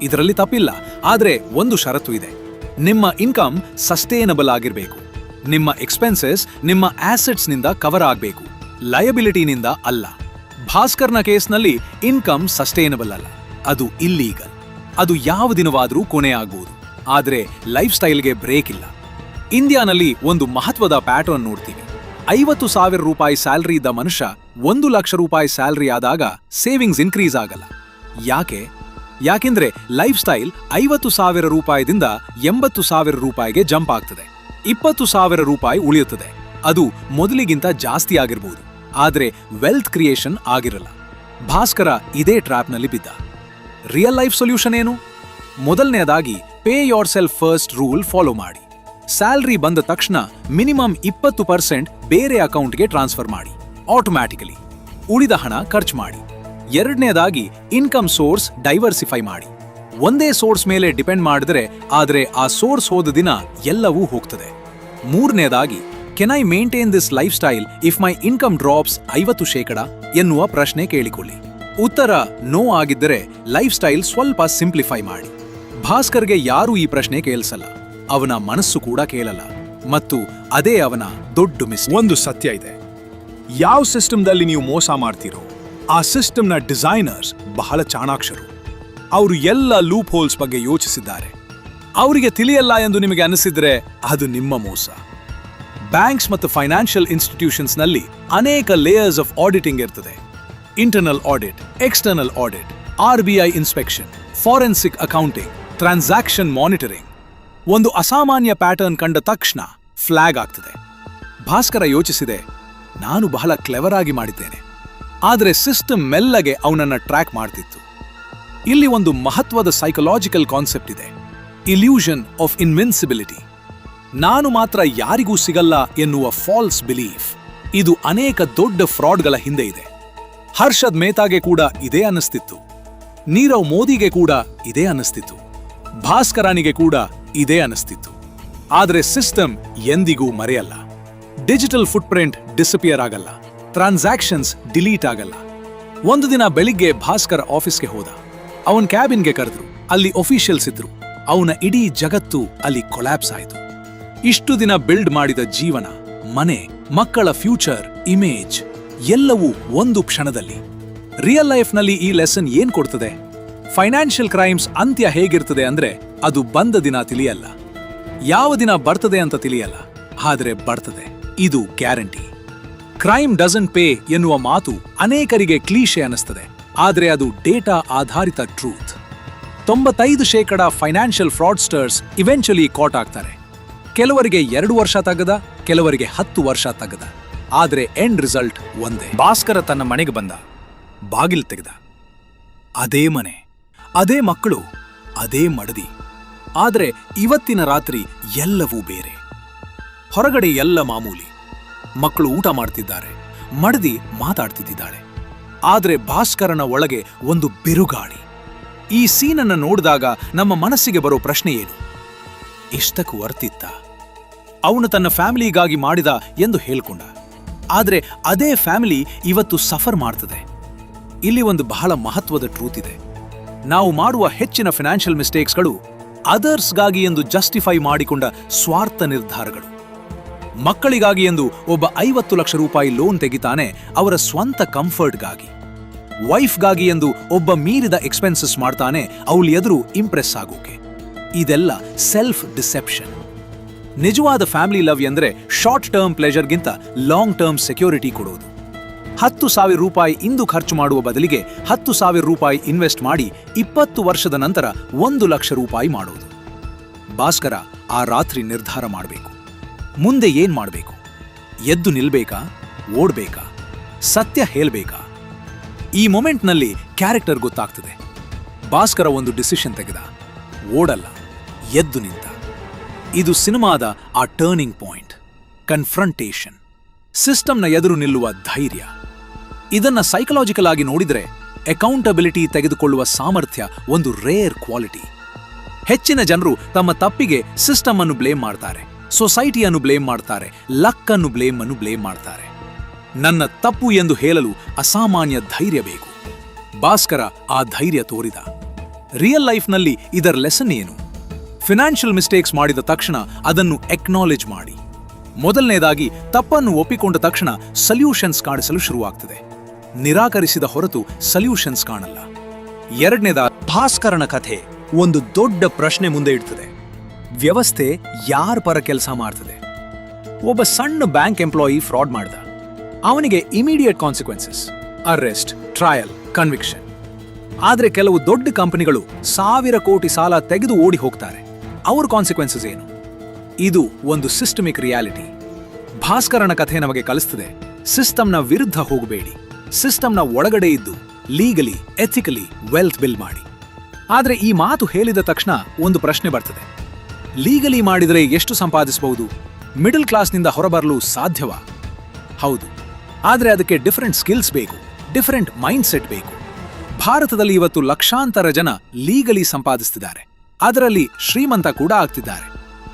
ಇದರಲ್ಲಿ ತಪ್ಪಿಲ್ಲ, ಆದರೆ ಒಂದು ಷರತ್ತು ಇದೆ. ನಿಮ್ಮ ಇನ್ಕಮ್ ಸಸ್ಟೇನಬಲ್ ಆಗಿರಬೇಕು. ನಿಮ್ಮ ಎಕ್ಸ್ಪೆನ್ಸಸ್ ನಿಮ್ಮ ಆಸೆಟ್ಸ್ನಿಂದ ಕವರ್ ಆಗಬೇಕು, ಲಯಬಿಲಿಟಿನಿಂದ ಅಲ್ಲ. ಭಾಸ್ಕರ್ನ ಕೇಸ್ನಲ್ಲಿ ಇನ್ಕಮ್ ಸಸ್ಟೇನಬಲ್ ಅಲ್ಲ, ಅದು ಇಲ್ಲೀಗಲ್. ಅದು ಯಾವ ದಿನವಾದರೂ ಕೊನೆ ಆಗ್ಬೋದು. ಆದರೆ ಲೈಫ್ ಸ್ಟೈಲ್ಗೆ ಬ್ರೇಕ್ ಇಲ್ಲ. ಇಂಡಿಯಾನಲ್ಲಿ ಒಂದು ಮಹತ್ವದ ಪ್ಯಾಟರ್ನ್ ನೋಡ್ತೀವಿ. 50,000 ರೂಪಾಯಿ ಸ್ಯಾಲರಿ ಇದ್ದ ಮನುಷ್ಯ 1 ಲಕ್ಷ ರೂಪಾಯಿ ಸ್ಯಾಲರಿ ಆದಾಗ ಸೇವಿಂಗ್ಸ್ ಇನ್ಕ್ರೀಸ್ ಆಗಲ್ಲ. ಯಾಕೆಂದ್ರೆ ಲೈಫ್ ಸ್ಟೈಲ್ 50,000 ರೂಪಾಯಿದಿಂದ 80,000 ರೂಪಾಯಿಗೆ ಜಂಪ್ ಆಗ್ತದೆ. 20,000 ರೂಪಾಯಿ ಉಳಿಯುತ್ತದೆ. ಅದು ಮೊದಲಿಗಿಂತ ಜಾಸ್ತಿ ಆಗಿರ್ಬೋದು, ಆದರೆ ವೆಲ್ತ್ ಕ್ರಿಯೇಷನ್ ಆಗಿರಲ್ಲ. ಭಾಸ್ಕರ ಇದೇ ಟ್ರ್ಯಾಪ್ನಲ್ಲಿ ಬಿದ್ದ. ರಿಯಲ್ ಲೈಫ್ ಸೊಲ್ಯೂಷನ್ ಏನು? ಮೊದಲನೇದಾಗಿ pay your self first rule follow ಮಾಡಿ. ಸ್ಯಾಲರಿ ಬಂದ ತಕ್ಷಣ ಮಿನಿಮಮ್ 20% ಬೇರೆ ಅಕೌಂಟ್ಗೆ ಟ್ರಾನ್ಸ್ಫರ್ ಮಾಡಿ, ಆಟೋಮ್ಯಾಟಿಕಲಿ. ಉಳಿದ ಹಣ ಖರ್ಚು ಮಾಡಿ. ಎರಡನೇದಾಗಿ ಇನ್ಕಮ್ ಸೋರ್ಸ್ ಡೈವರ್ಸಿಫೈ ಮಾಡಿ. ಒಂದೇ ಸೋರ್ಸ್ ಮೇಲೆ ಡಿಪೆಂಡ್ ಮಾಡಿದ್ರೆ ಆದರೆ ಆ ಸೋರ್ಸ್ ಹೋದ ದಿನ ಎಲ್ಲವೂ ಹೋಗ್ತದೆ. ಮೂರನೇದಾಗಿ can I maintain this life style if my income drops 50% ಎನ್ನುವ ಪ್ರಶ್ನೆ ಕೇಳಿಕೊಳ್ಳಿ. ಉತ್ತರ ನೋ ಆಗಿದ್ದರೆ ಲೈಫ್ ಸ್ಟೈಲ್ ಸ್ವಲ್ಪ ಸಿಂಪ್ಲಿಫೈ ಮಾಡಿ. ಭಾಸ್ಕರ್ಗೆ ಯಾರೂ ಈ ಪ್ರಶ್ನೆ ಕೇಳಿಸಲ್ಲ, ಅವನ ಮನಸ್ಸು ಕೂಡ ಕೇಳಲ್ಲ, ಮತ್ತು ಅದೇ ಅವನ ದೊಡ್ಡ ಮಿಸ್. ಒಂದು ಸತ್ಯ ಇದೆ, ಯಾವ ಸಿಸ್ಟಮ್ದಲ್ಲಿ ನೀವು ಮೋಸ ಮಾಡ್ತೀರೋ ಆ ಸಿಸ್ಟಮ್ನ ಡಿಸೈನರ್ಸ್ ಬಹಳ ಚಾಣಾಕ್ಷರು. ಅವರು ಎಲ್ಲ ಲೂಪ್ ಹೋಲ್ಸ್ ಬಗ್ಗೆ ಯೋಚಿಸಿದ್ದಾರೆ. ಅವರಿಗೆ ತಿಳಿಯಲ್ಲ ಎಂದು ನಿಮಗೆ ಅನಿಸಿದ್ರೆ ಅದು ನಿಮ್ಮ ಮೋಸ. ಬ್ಯಾಂಕ್ಸ್ ಮತ್ತು ಫೈನಾನ್ಷಿಯಲ್ ಇನ್ಸ್ಟಿಟ್ಯೂಷನ್ಸ್ನಲ್ಲಿ ಅನೇಕ ಲೇಯರ್ಸ್ ಆಫ್ ಆಡಿಟಿಂಗ್ ಇರ್ತದೆ. Internal audit, external audit, RBI inspection, forensic accounting, transaction monitoring. ಒಂದು ಅಸಾಮಾನ್ಯ ಪ್ಯಾಟರ್ನ್ ಕಂಡ ತಕ್ಷಣ ಫ್ಲಾಗ್ ಆಗ್ತದೆ. ಭಾಸ್ಕರ ಯೋಚಿಸಿದೆ, ನಾನು ಬಹಳ ಕ್ಲೆವರ್ ಆಗಿ ಮಾಡಿದ್ದೇನೆ, ಆದರೆ ಸಿಸ್ಟಮ್ ಮೆಲ್ಲಗೆ ಅವನನ್ನ ಟ್ರ್ಯಾಕ್ ಮಾಡ್ತಿತ್ತು. ಇಲ್ಲಿ ಒಂದು ಮಹತ್ವದ ಸೈಕಲಾಜಿಕಲ್ ಕಾನ್ಸೆಪ್ಟ್ ಇದೆ, ಇಲ್ಯೂಷನ್ ಆಫ್ ಇನ್ವಿನ್ಸಿಬಿಲಿಟಿ. ನಾನು ಮಾತ್ರ ಯಾರಿಗೂ ಸಿಗಲ್ಲ ಎನ್ನುವ ಫಾಲ್ಸ್ ಬಿಲೀಫ್. ಇದು ಅನೇಕ ದೊಡ್ಡ ಫ್ರಾಡ್ಗಳ ಹಿಂದೆ ಇದೆ. ಹರ್ಷದ್ ಮೇಹ್ತಾಗೆ ಕೂಡ ಇದೇ ಅನ್ನಿಸ್ತಿತ್ತು, ನೀರವ್ ಮೋದಿಗೆ ಕೂಡ ಇದೇ ಅನ್ನಿಸ್ತಿತ್ತು, ಭಾಸ್ಕರನಿಗೆ ಕೂಡ ಇದೇ ಅನ್ನಿಸ್ತಿತ್ತು. ಆದರೆ ಸಿಸ್ಟಮ್ ಎಂದಿಗೂ ಮರೆಯಲ್ಲ. ಡಿಜಿಟಲ್ ಫುಟ್ ಪ್ರಿಂಟ್ ಡಿಸಪಿಯರ್ ಆಗಲ್ಲ, ಟ್ರಾನ್ಸಾಕ್ಷನ್ಸ್ ಡಿಲೀಟ್ ಆಗಲ್ಲ. ಒಂದು ದಿನ ಬೆಳಿಗ್ಗೆ ಭಾಸ್ಕರ್ ಆಫೀಸ್ಗೆ ಹೋದ. ಅವನ್ ಕ್ಯಾಬಿನ್ಗೆ ಕರೆದ್ರು. ಅಲ್ಲಿ ಒಫಿಷಿಯಲ್ಸ್ ಇದ್ರು. ಅವನ ಇಡೀ ಜಗತ್ತು ಅಲ್ಲಿ ಕೊಲ್ಯಾಪ್ಸ್ ಆಯಿತು. ಇಷ್ಟು ದಿನ ಬಿಲ್ಡ್ ಮಾಡಿದ ಜೀವನ, ಮನೆ, ಮಕ್ಕಳ ಫ್ಯೂಚರ್, ಇಮೇಜ್ ಎಲ್ಲವೂ ಒಂದು ಕ್ಷಣದಲ್ಲಿ. ರಿಯಲ್ ಲೈಫ್ನಲ್ಲಿ ಈ ಲೆಸನ್ ಏನ್ ಕೊಡ್ತದೆ? ಫೈನಾನ್ಷಿಯಲ್ ಕ್ರೈಮ್ಸ್ ಅಂತ್ಯ ಹೇಗಿರ್ತದೆ ಅಂದ್ರೆ ಅದು ಬಂದ ದಿನ ತಿಳಿಯಲ್ಲ, ಯಾವ ದಿನ ಬರ್ತದೆ ಅಂತ ತಿಳಿಯಲ್ಲ, ಆದ್ರೆ ಬರ್ತದೆ, ಇದು ಗ್ಯಾರಂಟಿ. ಕ್ರೈಮ್ ಡಸಂಟ್ ಪೇ ಎನ್ನುವ ಮಾತು ಅನೇಕರಿಗೆ ಕ್ಲೀಶೆ ಅನಿಸ್ತದೆ, ಆದರೆ ಅದು ಡೇಟಾ ಆಧಾರಿತ ಟ್ರೂತ್. 95% ಫೈನಾನ್ಷಿಯಲ್ ಫ್ರಾಡ್ಸ್ಟರ್ಸ್ ಇವೆಂಚುಲಿ ಕಾಟ್ ಆಗ್ತಾರೆ. ಕೆಲವರಿಗೆ 2 ವರ್ಷ ತಗದ, ಕೆಲವರಿಗೆ 10 ವರ್ಷ ತಗದ, ಆದರೆ ಎಂಡ್ ರಿಸಲ್ಟ್ ಒಂದೇ. ಭಾಸ್ಕರ ತನ್ನ ಮನೆಗೆ ಬಂದ, ಬಾಗಿಲು ತೆಗೆದ. ಅದೇ ಮನೆ, ಅದೇ ಮಕ್ಕಳು, ಅದೇ ಮಡದಿ. ಆದರೆ ಇವತ್ತಿನ ರಾತ್ರಿ ಎಲ್ಲವೂ ಬೇರೆ. ಹೊರಗಡೆ ಎಲ್ಲ ಮಾಮೂಲಿ. ಮಕ್ಕಳು ಊಟ ಮಾಡ್ತಿದ್ದಾರೆ, ಮಡದಿ ಮಾತಾಡ್ತಿದ್ದಾಳೆ. ಆದ್ರೆ ಭಾಸ್ಕರನ ಒಳಗೆ ಒಂದು ಬಿರುಗಾಳಿ. ಈ ಸೀನನ್ನು ನೋಡಿದಾಗ ನಮ್ಮ ಮನಸ್ಸಿಗೆ ಬರೋ ಪ್ರಶ್ನೆ ಏನು? ಇಷ್ಟಕ್ಕೂ ವರ್ತಿತ್ತ? ಅವನು ತನ್ನ ಫ್ಯಾಮಿಲಿಗಾಗಿ ಮಾಡಿದ ಎಂದು ಹೇಳ್ಕೊಂಡ. ಆದ್ರೆ ಅದೇ ಫ್ಯಾಮಿಲಿ ಇವತ್ತು ಸಫರ್ ಮಾಡ್ತದೆ. ಇಲ್ಲಿ ಒಂದು ಬಹಳ ಮಹತ್ವದ ಟ್ರೂತ್ ಇದೆ. ನಾವು ಮಾಡುವ ಹೆಚ್ಚಿನ ಫಿನಾನ್ಷಿಯಲ್ ಮಿಸ್ಟೇಕ್ಸ್ಗಳು ಅದರ್ಸ್ಗಾಗಿ ಎಂದು ಜಸ್ಟಿಫೈ ಮಾಡಿಕೊಂಡ ಸ್ವಾರ್ಥ ನಿರ್ಧಾರಗಳು. ಮಕ್ಕಳಿಗಾಗಿ ಎಂದು ಒಬ್ಬ 50 ಲಕ್ಷ ರೂಪಾಯಿ ಲೋನ್ ತೆಗಿತಾನೆ ಅವರ ಸ್ವಂತ ಕಂಫರ್ಟ್ಗಾಗಿ. ವೈಫ್ಗಾಗಿ ಎಂದು ಒಬ್ಬ ಮೀರಿದ ಎಕ್ಸ್ಪೆನ್ಸಸ್ ಮಾಡ್ತಾನೆ ಅವಳ ಎದುರು ಇಂಪ್ರೆಸ್ ಆಗೋಕೆ. ಇದೆಲ್ಲ ಸೆಲ್ಫ್ ಡಿಸೆಪ್ಷನ್. ನಿಜವಾದ ಫ್ಯಾಮಿಲಿ ಲವ್ ಎಂದ್ರೆ ಶಾರ್ಟ್ ಟರ್ಮ್ ಪ್ಲೆಜರ್ಗಿಂತ ಲಾಂಗ್ ಟರ್ಮ್ ಸೆಕ್ಯೂರಿಟಿ ಕೊಡೋದು. 10,000 ರೂಪಾಯಿ ಇಂದು ಖರ್ಚು ಮಾಡುವ ಬದಲಿಗೆ 10,000 ರೂಪಾಯಿ ಇನ್ವೆಸ್ಟ್ ಮಾಡಿ 20 ವರ್ಷದ ನಂತರ 1 ಲಕ್ಷ ರೂಪಾಯಿ ಮಾಡೋದು. ಭಾಸ್ಕರ ಆ ರಾತ್ರಿ ನಿರ್ಧಾರ ಮಾಡಬೇಕು. ಮುಂದೆ ಏನ್ ಮಾಡಬೇಕು? ಎದ್ದು ನಿಲ್ಬೇಕಾ? ಓಡ್ಬೇಕಾ? ಸತ್ಯ ಹೇಳ್ಬೇಕಾ? ಈ ಮೊಮೆಂಟ್ನಲ್ಲಿ ಕ್ಯಾರೆಕ್ಟರ್ ಗೊತ್ತಾಗ್ತದೆ. ಭಾಸ್ಕರ ಒಂದು ಡಿಸಿಷನ್ ತೆಗೆದ. ಓಡಲ್ಲ, ಎದ್ದು ನಿಂತ. ಇದು ಸಿನಿಮಾದ ಆ ಟರ್ನಿಂಗ್ ಪಾಯಿಂಟ್. ಕನ್ಫ್ರಂಟೇಷನ್, ಸಿಸ್ಟಮ್ನ ಎದುರು ನಿಲ್ಲುವ ಧೈರ್ಯ. ಇದನ್ನ ಸೈಕಲಾಜಿಕಲ್ ಆಗಿ ನೋಡಿದ್ರೆ ಅಕೌಂಟಬಿಲಿಟಿ ತೆಗೆದುಕೊಳ್ಳುವ ಸಾಮರ್ಥ್ಯ ಒಂದು ರೇರ್ ಕ್ವಾಲಿಟಿ. ಹೆಚ್ಚಿನ ಜನರು ತಮ್ಮ ತಪ್ಪಿಗೆ ಸಿಸ್ಟಮ್ ಅನ್ನು ಬ್ಲೇಮ್ ಮಾಡ್ತಾರೆ, ಸೊಸೈಟಿಯನ್ನು ಬ್ಲೇಮ್ ಮಾಡ್ತಾರೆ, ಲಕ್ ಅನ್ನು ಬ್ಲೇಮ್ ಮಾಡ್ತಾರೆ. ನನ್ನ ತಪ್ಪು ಎಂದು ಹೇಳಲು ಅಸಾಮಾನ್ಯ ಧೈರ್ಯ ಬೇಕು. ಭಾಸ್ಕರ ಆ ಧೈರ್ಯ ತೋರಿದ. ರಿಯಲ್ ಲೈಫ್ನಲ್ಲಿ ಇದರ ಲೆಸನ್ ಏನು? ಫಿನಾನ್ಷಿಯಲ್ ಮಿಸ್ಟೇಕ್ಸ್ ಮಾಡಿದ ತಕ್ಷಣ ಅದನ್ನು ಎಕ್ನಾಲೆಜ್ ಮಾಡಿ. ಮೊದಲನೇದಾಗಿ ತಪ್ಪನ್ನು ಒಪ್ಪಿಕೊಂಡ ತಕ್ಷಣ ಸಲ್ಯೂಷನ್ಸ್ ಕಾಣಿಸಲು ಶುರುವಾಗ್ತದೆ. ನಿರಾಕರಿಸಿದ ಹೊರತು ಸಲ್ಯೂಷನ್ಸ್ ಕಾಣಲ್ಲ. ಎರಡನೇದಾಗಿ ಭಾಸ್ಕರನ ಕಥೆ ಒಂದು ದೊಡ್ಡ ಪ್ರಶ್ನೆ ಮುಂದೆ ಇಡ್ತದೆ. ವ್ಯವಸ್ಥೆ ಯಾರ ಪರ ಕೆಲಸ ಮಾಡ್ತದೆ? ಒಬ್ಬ ಸಣ್ಣ ಬ್ಯಾಂಕ್ ಎಂಪ್ಲಾಯಿ ಫ್ರಾಡ್ ಮಾಡ್ದ. ಅವನಿಗೆ immediate consequences, arrest, trial, conviction. ಆದ್ರೆ ಕೆಲವು ದೊಡ್ಡ ಕಂಪನಿಗಳು 1,000 ಕೋಟಿ ಸಾಲ ತೆಗೆದು ಓಡಿ ಹೋಗ್ತಾರೆ. ಅವ್ರ ಕಾನ್ಸಿಕ್ವೆನ್ಸಸ್ ಏನು? ಇದು ಒಂದು ಸಿಸ್ಟಮಿಕ್ ರಿಯಾಲಿಟಿ. ಭಾಸ್ಕರನ ಕಥೆ ನಮಗೆ ಕಲಿಸ್ತದೆ, ಸಿಸ್ಟಮ್ನ ವಿರುದ್ಧ ಹೋಗಬೇಡಿ, ಸಿಸ್ಟಮ್ನ ಒಳಗಡೆ ಇದ್ದು ಲೀಗಲಿ, ಎಥಿಕಲಿ ವೆಲ್ತ್ ಬಿಲ್ಡ್ ಮಾಡಿ. ಆದ್ರೆ ಈ ಮಾತು ಹೇಳಿದ ತಕ್ಷಣ ಒಂದು ಪ್ರಶ್ನೆ ಬರ್ತದೆ. ಲೀಗಲಿ ಮಾಡಿದರೆ ಎಷ್ಟು ಸಂಪಾದಿಸಬಹುದು? ಮಿಡಲ್ ಕ್ಲಾಸ್ನಿಂದ ಹೊರಬರಲು ಸಾಧ್ಯವಾ? ಹೌದು, ಆದ್ರೆ ಅದಕ್ಕೆ ಡಿಫರೆಂಟ್ ಸ್ಕಿಲ್ಸ್ ಬೇಕು, ಡಿಫರೆಂಟ್ ಮೈಂಡ್ ಸೆಟ್ ಬೇಕು. ಭಾರತದಲ್ಲಿ ಇವತ್ತು ಲಕ್ಷಾಂತರ ಜನ ಲೀಗಲಿ ಸಂಪಾದಿಸುತ್ತಿದ್ದಾರೆ. ಅದರಲ್ಲಿ ಶ್ರೀಮಂತ ಕೂಡ ಆಗ್ತಿದ್ದಾರೆ.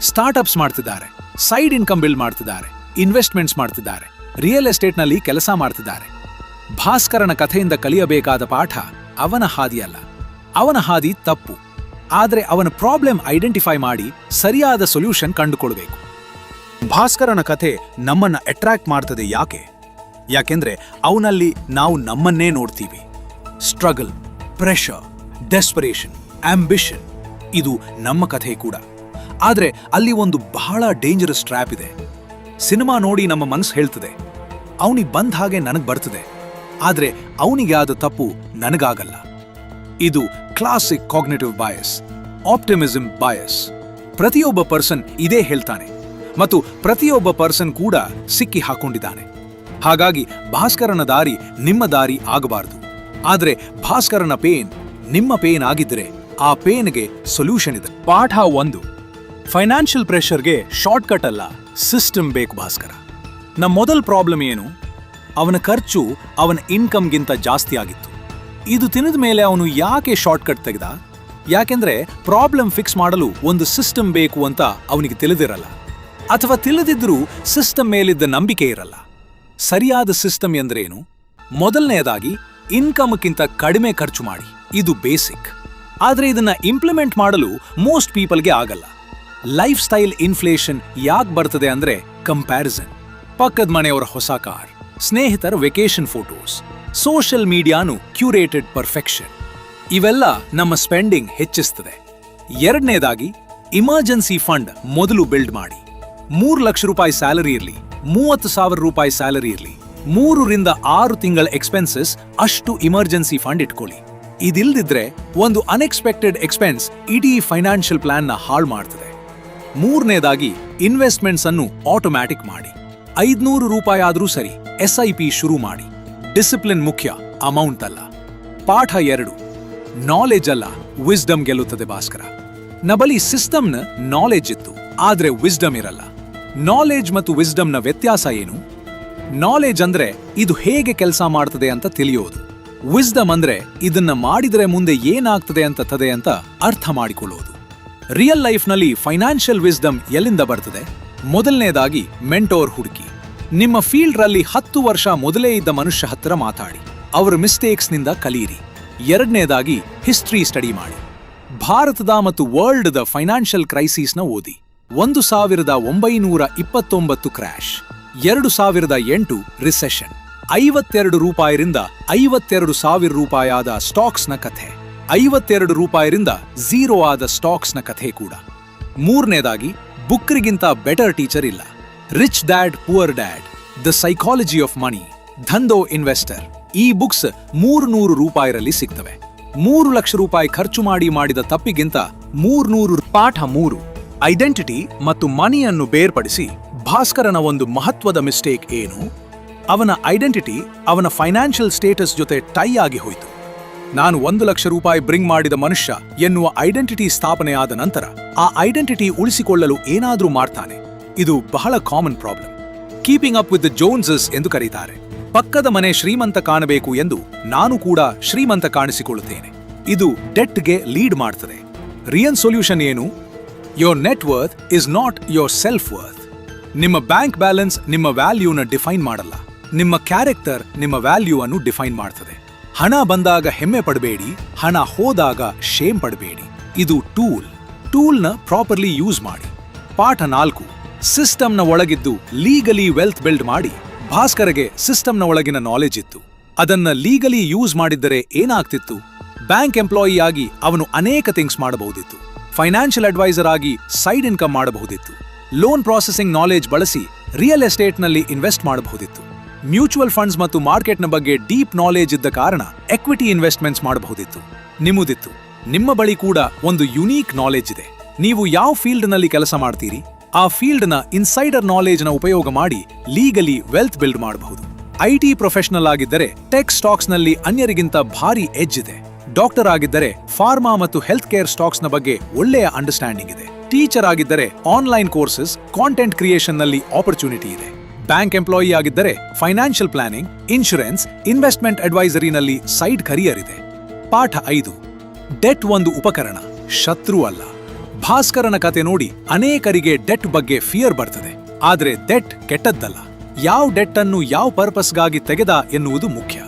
ಸ್ಟಾರ್ಟ್ಅಪ್ಸ್ ಮಾಡ್ತಿದ್ದಾರೆ, ಸೈಡ್ ಇನ್ಕಮ್ ಬಿಲ್ಡ್ ಮಾಡ್ತಿದ್ದಾರೆ, ಇನ್ವೆಸ್ಟ್ಮೆಂಟ್ಸ್ ಮಾಡ್ತಿದ್ದಾರೆ, ರಿಯಲ್ ಎಸ್ಟೇಟ್ನಲ್ಲಿ ಕೆಲಸ ಮಾಡ್ತಿದ್ದಾರೆ. ಭಾಸ್ಕರನ ಕಥೆಯಿಂದ ಕಲಿಯಬೇಕಾದ ಪಾಠ ಅವನ ಹಾದಿಯಲ್ಲ, ಅವನ ಹಾದಿ ತಪ್ಪು. ಆದರೆ ಅವನ ಪ್ರಾಬ್ಲಮ್ ಐಡೆಂಟಿಫೈ ಮಾಡಿ ಸರಿಯಾದ ಸೊಲ್ಯೂಷನ್ ಕಂಡುಕೊಳ್ಬೇಕು. ಭಾಸ್ಕರನ ಕಥೆ ನಮ್ಮನ್ನ ಅಟ್ರಾಕ್ಟ್ ಮಾಡ್ತದೆ. ಯಾಕೆಂದ್ರೆ ಅವನಲ್ಲಿ ನಾವು ನಮ್ಮನ್ನೇ ನೋಡ್ತೀವಿ. ಸ್ಟ್ರಗಲ್, ಪ್ರೆಷರ್, ಡೆಸ್ಪರೇಷನ್, ಆಂಬಿಷನ್, ಇದು ನಮ್ಮ ಕಥೆ ಕೂಡ. ಆದ್ರೆ ಅಲ್ಲಿ ಒಂದು ಬಹಳ ಡೇಂಜರಸ್ ಟ್ರ್ಯಾಪ್ ಇದೆ. ಸಿನಿಮಾ ನೋಡಿ ನಮ್ಮ ಮನಸ್ಸು ಹೇಳ್ತದೆ, ಅವನಿಗೆ ಬಂದ ಹಾಗೆ ನನಗೆ ಬರ್ತದೆ, ಆದ್ರೆ ಅವನಿಗೆ ಆದ ತಪ್ಪು ನನಗಾಗಲ್ಲ. ಇದು ಕ್ಲಾಸಿಕ್ ಕಾಗ್ನಿಟಿವ್ ಬಯಾಸ್, ಆಪ್ಟಿಮಿಸಂ ಬಯಾಸ್. ಪ್ರತಿಯೊಬ್ಬ ಪರ್ಸನ್ ಇದೇ ಹೇಳ್ತಾನೆ ಮತ್ತು ಪ್ರತಿಯೊಬ್ಬ ಪರ್ಸನ್ ಕೂಡ ಸಿಕ್ಕಿ ಹಾಕೊಂಡಿದ್ದಾನೆ. ಹಾಗಾಗಿ ಭಾಸ್ಕರನ ದಾರಿ ನಿಮ್ಮ ದಾರಿ ಆಗಬಾರದು. ಆದ್ರೆ ಭಾಸ್ಕರನ ಪೇನ್ ನಿಮ್ಮ ಪೇನ್ ಆಗಿದ್ರೆ ಆ ಪೇನ್ಗೆ ಸೊಲ್ಯೂಷನ್ ಇದೆ. ಪಾಠ 1: ಫೈನಾನ್ಷಿಯಲ್ ಪ್ರೆಷರ್ಗೆ ಶಾರ್ಟ್ಕಟ್ ಅಲ್ಲ, ಸಿಸ್ಟಮ್ ಬೇಕು. ಭಾಸ್ಕರ ನಮ್ಮ ಮೊದಲ ಪ್ರಾಬ್ಲಮ್ ಏನು? ಅವನ ಖರ್ಚು ಅವನ ಇನ್ಕಮ್ಗಿಂತ ಜಾಸ್ತಿ ಆಗಿತ್ತು. ಇದು ತಿನ್ನದ ಮೇಲೆ ಅವನು ಯಾಕೆ ಶಾರ್ಟ್ಕಟ್ ತೆಗೆದ? ಯಾಕೆಂದ್ರೆ ಪ್ರಾಬ್ಲಮ್ ಫಿಕ್ಸ್ ಮಾಡಲು ಒಂದು ಸಿಸ್ಟಮ್ ಬೇಕು ಅಂತ ಅವನಿಗೆ ತಿಳಿದಿರಲ್ಲ, ಅಥವಾ ತಿಳಿದಿದ್ರೂ ಸಿಸ್ಟಮ್ ಮೇಲಿದ್ದ ನಂಬಿಕೆ ಇರಲ್ಲ. ಸರಿಯಾದ ಸಿಸ್ಟಮ್ ಎಂದ್ರೇನು? ಮೊದಲನೆಯದಾಗಿ ಇನ್ಕಮ್ಗಿಂತ ಕಡಿಮೆ ಖರ್ಚು ಮಾಡಿ, ಇದು ಬೇಸಿಕ್. ಆದ್ರೆ ಇದನ್ನ ಇಂಪ್ಲಿಮೆಂಟ್ ಮಾಡಲು ಮೋಸ್ಟ್ ಪೀಪಲ್ಗೆ ಆಗಲ್ಲ. ಲೈಫ್ ಸ್ಟೈಲ್ ಇನ್ಫ್ಲೇಷನ್ ಯಾಕೆ ಬರ್ತದೆ ಅಂದ್ರೆ ಕಂಪ್ಯಾರಿಸನ್. ಪಕ್ಕದ ಮನೆಯವರ ಹೊಸ ಕಾರ್, ಸ್ನೇಹಿತರ ವೆಕೇಶನ್ ಫೋಟೋಸ್, ಸೋಷಿಯಲ್ ಮೀಡಿಯಾನು ಕ್ಯೂರೇಟೆಡ್ ಪರ್ಫೆಕ್ಷನ್, ಇವೆಲ್ಲ ನಮ್ಮ ಸ್ಪೆಂಡಿಂಗ್ ಹೆಚ್ಚಿಸ್ತದೆ. ಎರಡನೇದಾಗಿ ಇಮರ್ಜೆನ್ಸಿ ಫಂಡ್ ಮೊದಲು ಬಿಲ್ಡ್ ಮಾಡಿ. 3 ಲಕ್ಷ ರೂಪಾಯಿ ಸ್ಯಾಲರಿ ಇರಲಿ, 30,000 ರೂಪಾಯಿ ಸ್ಯಾಲರಿ ಇರಲಿ, 3 ರಿಂದ 6 ತಿಂಗಳ ಎಕ್ಸ್ಪೆನ್ಸಸ್ ಅಷ್ಟು ಇಮರ್ಜೆನ್ಸಿ ಫಂಡ್ ಇಟ್ಕೊಳ್ಳಿ. ಇದಿಲ್ದಿದ್ರೆ ಒಂದು ಅನ್ಎಕ್ಸ್ಪೆಕ್ಟೆಡ್ ಎಕ್ಸ್ಪೆನ್ಸ್ ಇಡೀ ಫೈನಾನ್ಷಿಯಲ್ ಪ್ಲಾನ್ನ ಹಾಳು ಮಾಡ್ತದೆ. ಮೂರನೇದಾಗಿ ಇನ್ವೆಸ್ಟ್ಮೆಂಟ್ಸ್ ಅನ್ನು ಆಟೋಮ್ಯಾಟಿಕ್ ಮಾಡಿ. 500 ರೂಪಾಯಿ ಆದ್ರೂ ಸರಿ SIP ಶುರು ಮಾಡಿ. ಡಿಸಿಪ್ಲಿನ್ ಮುಖ್ಯ, ಅಮೌಂಟ್ ಅಲ್ಲ. ಪಾಠ 2: ನಾಲೆಜ್ ಅಲ್ಲ, ವಿಸ್ಡಮ್ ಗೆಲ್ಲುತ್ತದೆ. ಭಾಸ್ಕರ ನಬಲಿ ಸಿಸ್ಟಮ್ನ ನಾಲೆಜ್ ಇತ್ತು, ಆದ್ರೆ ವಿಸ್ಡಮ್ ಇರಲ್ಲ. ನಾಲೆಜ್ ಮತ್ತು ವಿಸ್ಡಮ್ನ ವ್ಯತ್ಯಾಸ ಏನು? ನಾಲೆಜ್ ಅಂದ್ರೆ ಇದು ಹೇಗೆ ಕೆಲಸ ಮಾಡ್ತದೆ ಅಂತ ತಿಳಿಯೋದು. ವಿಸ್ಡಮ್ ಅಂದ್ರೆ ಇದನ್ನ ಮಾಡಿದ್ರೆ ಮುಂದೆ ಏನಾಗ್ತದೆ ಅಂತ ಅರ್ಥ ಮಾಡಿಕೊಳ್ಳೋದು. ರಿಯಲ್ ಲೈಫ್ನಲ್ಲಿ ಫೈನಾನ್ಷಿಯಲ್ ವಿಸ್ಡಮ್ ಎಲ್ಲಿಂದ ಬರ್ತದೆ? ಮೊದಲನೇದಾಗಿ ಮೆಂಟೋರ್ ಹುಡುಕಿ. ನಿಮ್ಮ ಫೀಲ್ಡ್ ರಲ್ಲಿ 10 ವರ್ಷ ಮೊದಲೇ ಇದ್ದ ಮನುಷ್ಯ ಹತ್ತಿರ ಮಾತಾಡಿ, ಅವರ ಮಿಸ್ಟೇಕ್ಸ್ನಿಂದ ಕಲಿಯಿರಿ. ಎರಡನೇದಾಗಿ ಹಿಸ್ಟ್ರಿ ಸ್ಟಡಿ ಮಾಡಿ. ಭಾರತದ ಮತ್ತು ವರ್ಲ್ಡ್ದ ಫೈನಾನ್ಷಿಯಲ್ ಕ್ರೈಸಿಸ್ನ ಓದಿ. 1929 ಕ್ರ್ಯಾಶ್, 2008 ರಿಸೆಷನ್, 52 ರೂಪಾಯಿರಿಂದ 52,000 ರೂಪಾಯಿ ಆದ ಸ್ಟಾಕ್ಸ್ನ ಕಥೆ, 52 ರೂಪಾಯಿರಿಂದ ಝೀರೋ ಆದ ಸ್ಟಾಕ್ಸ್ನ ಕಥೆ ಕೂಡ. ಮೂರನೇದಾಗಿ ಬುಕ್ರಿಗಿಂತ ಬೆಟರ್ ಟೀಚರ್ ಇಲ್ಲ. Rich dad poor dad, the psychology of money, Dhandho investor. ಈ ಬುಕ್ಸ್ 300 ರೂಪಾಯಿರಲ್ಲಿ ಸಿಗ್ತವೆ. 3 ಲಕ್ಷ ರೂಪಾಯಿ ಖರ್ಚು ಮಾಡಿದ ತಪ್ಪಿಗಿಂತ 300. ಪಾಠ 3, ಐಡೆಂಟಿಟಿ ಮತ್ತು ಮನಿಯನ್ನು ಬೇರ್ಪಡಿಸಿ. ಭಾಸ್ಕರನ ಒಂದು ಮಹತ್ವದ ಮಿಸ್ಟೇಕ್ ಏನು? ಅವನ ಐಡೆಂಟಿಟಿ ಅವನ ಫೈನಾನ್ಷಿಯಲ್ ಸ್ಟೇಟಸ್ ಜೊತೆ ಟೈ ಆಗಿ ಹೋಯಿತು. ನಾನು 1 ಲಕ್ಷ ರೂಪಾಯಿ ಬ್ರಿಂಗ್ ಮಾಡಿದ ಮನುಷ್ಯ ಎನ್ನುವ ಐಡೆಂಟಿಟಿ ಸ್ಥಾಪನೆಯಾದ ನಂತರ ಆ ಐಡೆಂಟಿಟಿ ಉಳಿಸಿಕೊಳ್ಳಲು ಏನಾದ್ರೂ ಮಾಡ್ತಾನೆ. ಇದು ಬಹಳ common problem. Keeping up with the Joneses ಎಂದು ಕರೀತಾರೆ. ಪಕ್ಕದ ಮನೆ ಶ್ರೀಮಂತ ಕಾಣಬೇಕು ಎಂದು ನಾನು ಕೂಡ ಶ್ರೀಮಂತ ಕಾಣಿಸಿಕೊಳ್ಳುತ್ತೇನೆ. ಇದು ಡೆಟ್ಗೆ ಲೀಡ್ ಮಾಡ್ತದೆ. ರಿಯಲ್ ಸೊಲ್ಯೂಷನ್ ಏನು? Your net worth is not your self worth. ನಿಮ್ಮ ಬ್ಯಾಂಕ್ ಬ್ಯಾಲೆನ್ಸ್ ನಿಮ್ಮ ವ್ಯಾಲ್ಯೂನ ಡಿಫೈನ್ ಮಾಡಲ್ಲ. ನಿಮ್ಮ ಕ್ಯಾರೆಕ್ಟರ್ ನಿಮ್ಮ ವ್ಯಾಲ್ಯೂ ಅನ್ನು ಡಿಫೈನ್ ಮಾಡ್ತದೆ. ಹಣ ಬಂದಾಗ ಹೆಮ್ಮೆ ಪಡಬೇಡಿ, ಹಣ ಹೋದಾಗ ಶೇಮ್ ಪಡಬೇಡಿ. ಇದು ಟೂಲ್ನ ಪ್ರಾಪರ್ಲಿ ಯೂಸ್ ಮಾಡಿ. ಪಾಠ 4, ಸಿಸ್ಟಮ್ನ ಒಳಗಿದ್ದು ಲೀಗಲಿ ವೆಲ್ತ್ ಬಿಲ್ಡ್ ಮಾಡಿ. ಭಾಸ್ಕರ್ಗೆ ಸಿಸ್ಟಮ್ನ ಒಳಗಿನ ನಾಲೆಜ್ ಇತ್ತು. ಅದನ್ನ ಲೀಗಲಿ ಯೂಸ್ ಮಾಡಿದ್ದರೆ ಏನಾಗ್ತಿತ್ತು? ಬ್ಯಾಂಕ್ ಎಂಪ್ಲಾಯಿ ಆಗಿ ಅವನು ಅನೇಕ ಥಿಂಗ್ಸ್ ಮಾಡಬಹುದಿತ್ತು. ಫೈನಾನ್ಷಿಯಲ್ ಅಡ್ವೈಸರ್ ಆಗಿ ಸೈಡ್ ಇನ್ಕಮ್ ಮಾಡಬಹುದಿತ್ತು. ಲೋನ್ ಪ್ರಾಸೆಸಿಂಗ್ ನಾಲೆಜ್ ಬಳಸಿ ರಿಯಲ್ ಎಸ್ಟೇಟ್ನಲ್ಲಿ ಇನ್ವೆಸ್ಟ್ ಮಾಡಬಹುದಿತ್ತು. ಮ್ಯೂಚುವಲ್ ಫಂಡ್ಸ್ ಮತ್ತು ಮಾರ್ಕೆಟ್ನ ಬಗ್ಗೆ ಡೀಪ್ ನಾಲೆಜ್ ಇದ್ದ ಕಾರಣ ಎಕ್ವಿಟಿ ಇನ್ವೆಸ್ಟ್ಮೆಂಟ್ಸ್ ಮಾಡಬಹುದಿತ್ತು. ನಿಮ್ಮದಿತ್ತು. ನಿಮ್ಮ ಬಳಿ ಕೂಡ ಒಂದು ಯುನೀಕ್ ನಾಲೆಜ್ ಇದೆ. ನೀವು ಯಾವ ಫೀಲ್ಡ್ನಲ್ಲಿ ಕೆಲಸ ಮಾಡ್ತೀರಿ ಆ ಫೀಲ್ಡ್ನ ಇನ್ಸೈಡರ್ ನಾಲೆಜ್ನ ಉಪಯೋಗ ಮಾಡಿ ಲೀಗಲಿ ವೆಲ್ತ್ ಬಿಲ್ಡ್ ಮಾಡಬಹುದು. ಐಟಿ ಪ್ರೊಫೆಷನಲ್ ಆಗಿದ್ದರೆ ಟೆಕ್ ಸ್ಟಾಕ್ಸ್ನಲ್ಲಿ ಅನ್ಯರಿಗಿಂತ ಭಾರಿ ಎಡ್ಜ್ ಇದೆ. ಡಾಕ್ಟರ್ ಆಗಿದ್ದರೆ ಫಾರ್ಮಾ ಮತ್ತು ಹೆಲ್ತ್ ಕೇರ್ ಸ್ಟಾಕ್ಸ್ನ ಬಗ್ಗೆ ಒಳ್ಳೆಯ ಅಂಡರ್ಸ್ಟ್ಯಾಂಡಿಂಗ್ ಇದೆ. ಟೀಚರ್ ಆಗಿದ್ದರೆ ಆನ್ಲೈನ್ ಕೋರ್ಸಸ್, ಕಾಂಟೆಂಟ್ ಕ್ರಿಯೇಷನ್ನಲ್ಲಿ ಆಪರ್ಚುನಿಟಿ ಇದೆ. ಬ್ಯಾಂಕ್ ಎಂಪ್ಲಾಯಿ ಆಗಿದ್ದರೆ ಫೈನಾನ್ಷಿಯಲ್ ಪ್ಲಾನಿಂಗ್, ಇನ್ಶೂರೆನ್ಸ್, ಇನ್ವೆಸ್ಟ್ಮೆಂಟ್ ಅಡ್ವೈಸರಿನಲ್ಲಿ ಸೈಡ್ ಕರಿಯರ್ ಇದೆ. ಪಾಠ 5, ಡೆಟ್ ಒಂದು ಉಪಕರಣ, ಶತ್ರು ಅಲ್ಲ. ಭಾಸ್ಕರನ ಕತೆ ನೋಡಿ ಅನೇಕರಿಗೆ ಡೆಟ್ ಬಗ್ಗೆ ಫಿಯರ್ ಬರ್ತದೆ. ಆದ್ರೆ ಡೆಟ್ ಕೆಟ್ಟದ್ದಲ್ಲ. ಯಾವ ಡೆಟ್ ಅನ್ನು ಯಾವ ಪರ್ಪಸ್ಗಾಗಿ ತೆಗೆದ ಎನ್ನುವುದು ಮುಖ್ಯ.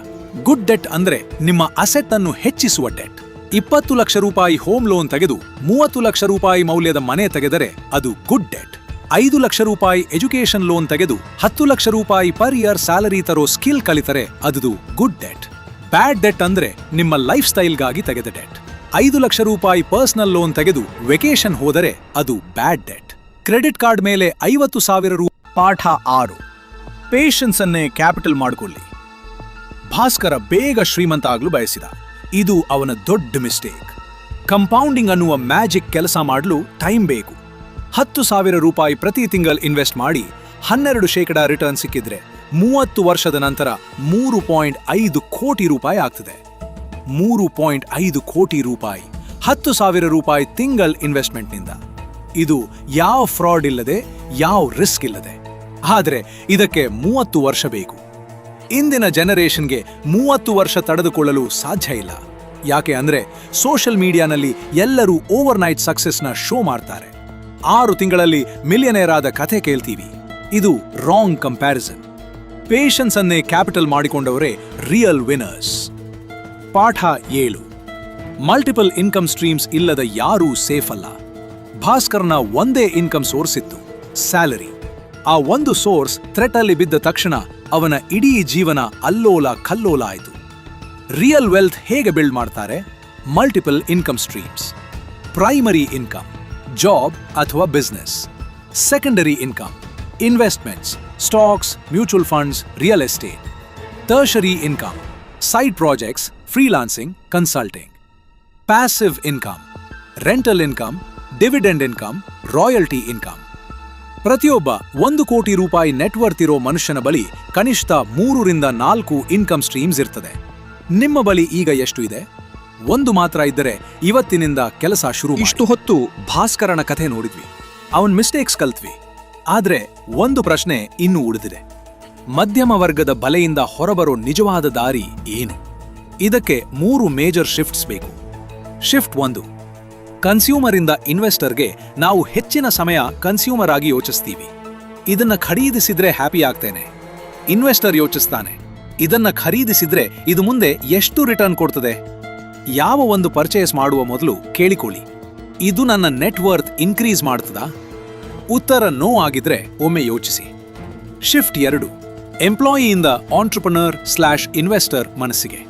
ಗುಡ್ ಡೆಟ್ ಅಂದ್ರೆ ನಿಮ್ಮ ಅಸೆಟ್ ಅನ್ನು ಹೆಚ್ಚಿಸುವ ಡೆಟ್. 20 ಲಕ್ಷ ರೂಪಾಯಿ ಹೋಮ್ ಲೋನ್ ತೆಗೆದು 30 ಲಕ್ಷ ರೂಪಾಯಿ ಮೌಲ್ಯದ ಮನೆ ತೆಗೆದರೆ ಅದು ಗುಡ್ ಡೆಟ್. 5 ಲಕ್ಷ ರೂಪಾಯಿ ಎಜುಕೇಷನ್ ಲೋನ್ ತೆಗೆದು 10 ಲಕ್ಷ ರೂಪಾಯಿ ಪರ್ ಇಯರ್ ಸ್ಯಾಲರಿ ತರೋ ಸ್ಕಿಲ್ ಕಲಿತರೆ ಅದು ಗುಡ್ ಡೆಟ್. ಬ್ಯಾಡ್ ಡೆಟ್ ಅಂದ್ರೆ ನಿಮ್ಮ ಲೈಫ್ ಸ್ಟೈಲ್ಗಾಗಿ ತೆಗೆದ ಡೆಟ್. 5 ಲಕ್ಷ ರೂಪಾಯಿ ಪರ್ಸನಲ್ ಲೋನ್ ತೆಗೆದು ವೆಕೇಶನ್ ಹೋದರೆ ಅದು ಬ್ಯಾಡ್ ಡೆಟ್. ಕ್ರೆಡಿಟ್ ಕಾರ್ಡ್ ಮೇಲೆ 50,000 ರೂಪಾಯಿ. ಪಾಠ 6, ಪೇಷನ್ಸ್ ಅನ್ನೇ ಕ್ಯಾಪಿಟಲ್ ಮಾಡಿಕೊಳ್ಳಿ. ಭಾಸ್ಕರ ಬೇಗ ಶ್ರೀಮಂತ ಆಗಲು ಬಯಸಿದ. ಇದು ಅವನ ದೊಡ್ಡ ಮಿಸ್ಟೇಕ್. ಕಂಪೌಂಡಿಂಗ್ ಅನ್ನುವ ಮ್ಯಾಜಿಕ್ ಕೆಲಸ ಮಾಡಲು ಟೈಮ್ ಬೇಕು. 10,000 ರೂಪಾಯಿ ಪ್ರತಿ ತಿಂಗಳು ಇನ್ವೆಸ್ಟ್ ಮಾಡಿ 12% ರಿಟರ್ನ್ ಸಿಕ್ಕಿದ್ರೆ 30 ವರ್ಷದ ನಂತರ 3.5 ಕೋಟಿ ರೂಪಾಯಿ ಆಗ್ತದೆ. 3.5 ಕೋಟಿ ರೂಪಾಯಿ 10,000 ರೂಪಾಯಿ ತಿಂಗಳ ಇನ್ವೆಸ್ಟ್ಮೆಂಟ್ನಿಂದ. ಇದು ಯಾವ ಫ್ರಾಡ್ ಇಲ್ಲದೆ, ಯಾವ ರಿಸ್ಕ್ ಇಲ್ಲದೆ. ಆದರೆ ಇದಕ್ಕೆ 30 ವರ್ಷ ಬೇಕು. ಇಂದಿನ ಜನರೇಷನ್ಗೆ 30 ವರ್ಷ ತಡೆದುಕೊಳ್ಳಲು ಸಾಧ್ಯ ಇಲ್ಲ. ಯಾಕೆ ಅಂದ್ರೆ ಸೋಷಿಯಲ್ ಮೀಡಿಯಾನಲ್ಲಿ ಎಲ್ಲರೂ ಓವರ್ ನೈಟ್ ಸಕ್ಸೆಸ್ನ ಶೋ ಮಾಡ್ತಾರೆ. 6 ತಿಂಗಳಲ್ಲಿ ಮಿಲಿಯನೇರ್ ಆದ ಕಥೆ ಕೇಳ್ತೀವಿ. ಇದು ರಾಂಗ್ ಕಂಪ್ಯಾರಿಸನ್. ಪೇಷನ್ಸ್ ಅನ್ನೇ ಕ್ಯಾಪಿಟಲ್ ಮಾಡಿಕೊಂಡವರೇ ರಿಯಲ್ ವಿನರ್ಸ್. ಪಾಠ 7, ಮಲ್ಟಿಪಲ್ ಇನ್ಕಮ್ ಸ್ಟ್ರೀಮ್ಸ್ ಇಲ್ಲದ ಯಾರೂ ಸೇಫ್ ಅಲ್ಲ. ಭಾಸ್ಕರ್ನ ಒಂದೇ ಇನ್ಕಮ್ ಸೋರ್ಸ್ ಇತ್ತು, ಸ್ಯಾಲರಿ. ಆ ಒಂದು ಸೋರ್ಸ್ ಥ್ರೆಟ್ ಅಲ್ಲಿ ಬಿದ್ದ ತಕ್ಷಣ ಅವನ ಇಡೀ ಜೀವನ ಅಲ್ಲೋಲ ಕಲ್ಲೋಲ ಆಯಿತು. ರಿಯಲ್ ವೆಲ್ತ್ ಹೇಗೆ ಬಿಲ್ಡ್ ಮಾಡ್ತಾರೆ? Multiple income streams. Primary income, job ಅಥವಾ business. Secondary income, investments, stocks, mutual funds, real estate. Tertiary income, side projects, freelancing, consulting. Passive income, rental income, dividend income, royalty income. ಪ್ರತಿಯೊಬ್ಬ 1 ಕೋಟಿ ರೂಪಾಯಿ net worth ಇರೋ ಮನುಷ್ಯನ ಬಳಿ ಕನಿಷ್ಠ 3 ರಿಂದ 4 ಇನ್ಕಮ್ ಸ್ಟ್ರೀಮ್ಸ್ ಇರ್ತದೆ. ನಿಮ್ಮ ಬಳಿ ಈಗ ಎಷ್ಟು ಇದೆ? 1 ಮಾತ್ರ ಇದ್ದರೆ ಇವತ್ತಿನಿಂದ ಕೆಲಸ ಶುರು. ಇಷ್ಟು ಹೊತ್ತು ಭಾಸ್ಕರನ ಕಥೆ ನೋಡಿದ್ವಿ, ಅವನ್ ಮಿಸ್ಟೇಕ್ಸ್ ಕಲ್ತ್ವಿ. ಆದ್ರೆ ಒಂದು ಪ್ರಶ್ನೆ ಇನ್ನೂ ಉಳಿದಿದೆ. ಮಧ್ಯಮ ವರ್ಗದ ಬಲೆಯಿಂದ ಹೊರಬರೋ ನಿಜವಾದ ದಾರಿ ಏನು? ಇದಕ್ಕೆ 3 ಮೇಜರ್ ಶಿಫ್ಟ್ಸ್ ಬೇಕು. ಶಿಫ್ಟ್ 1, ಕನ್ಸ್ಯೂಮರ್ ಇಂದ ಇನ್ವೆಸ್ಟರ್ಗೆ ನಾವು ಹೆಚ್ಚಿನ ಸಮಯ ಕನ್ಸ್ಯೂಮರ್ ಆಗಿ ಯೋಚಿಸ್ತೀವಿ. ಇದನ್ನ ಖರೀದಿಸಿದ್ರೆ ಹ್ಯಾಪಿ ಆಗ್ತೇನೆ. ಇನ್ವೆಸ್ಟರ್ ಯೋಚಿಸ್ತಾನೆ, ಇದನ್ನ ಖರೀದಿಸಿದ್ರೆ ಇದು ಮುಂದೆ ಎಷ್ಟು ರಿಟರ್ನ್ ಕೊಡ್ತದೆ. ಯಾವ ಒಂದು ಪರ್ಚೇಸ್ ಮಾಡುವ ಮೊದಲು ಕೇಳಿಕೊಳ್ಳಿ, ಇದು ನನ್ನ ನೆಟ್ ವರ್ತ್ ಇನ್ಕ್ರೀಸ್ ಮಾಡ್ತದಾ? ಉತ್ತರ ನೋ ಆಗಿದ್ರೆ ಒಮ್ಮೆ ಯೋಚಿಸಿ. ಶಿಫ್ಟ್ 2, ಎಂಪ್ಲಾಯಿಯಿಂದ ಆಂಟ್ರಪ್ರನರ್/ಇನ್ವೆಸ್ಟರ್ ಮನಸ್ಸಿಗೆ.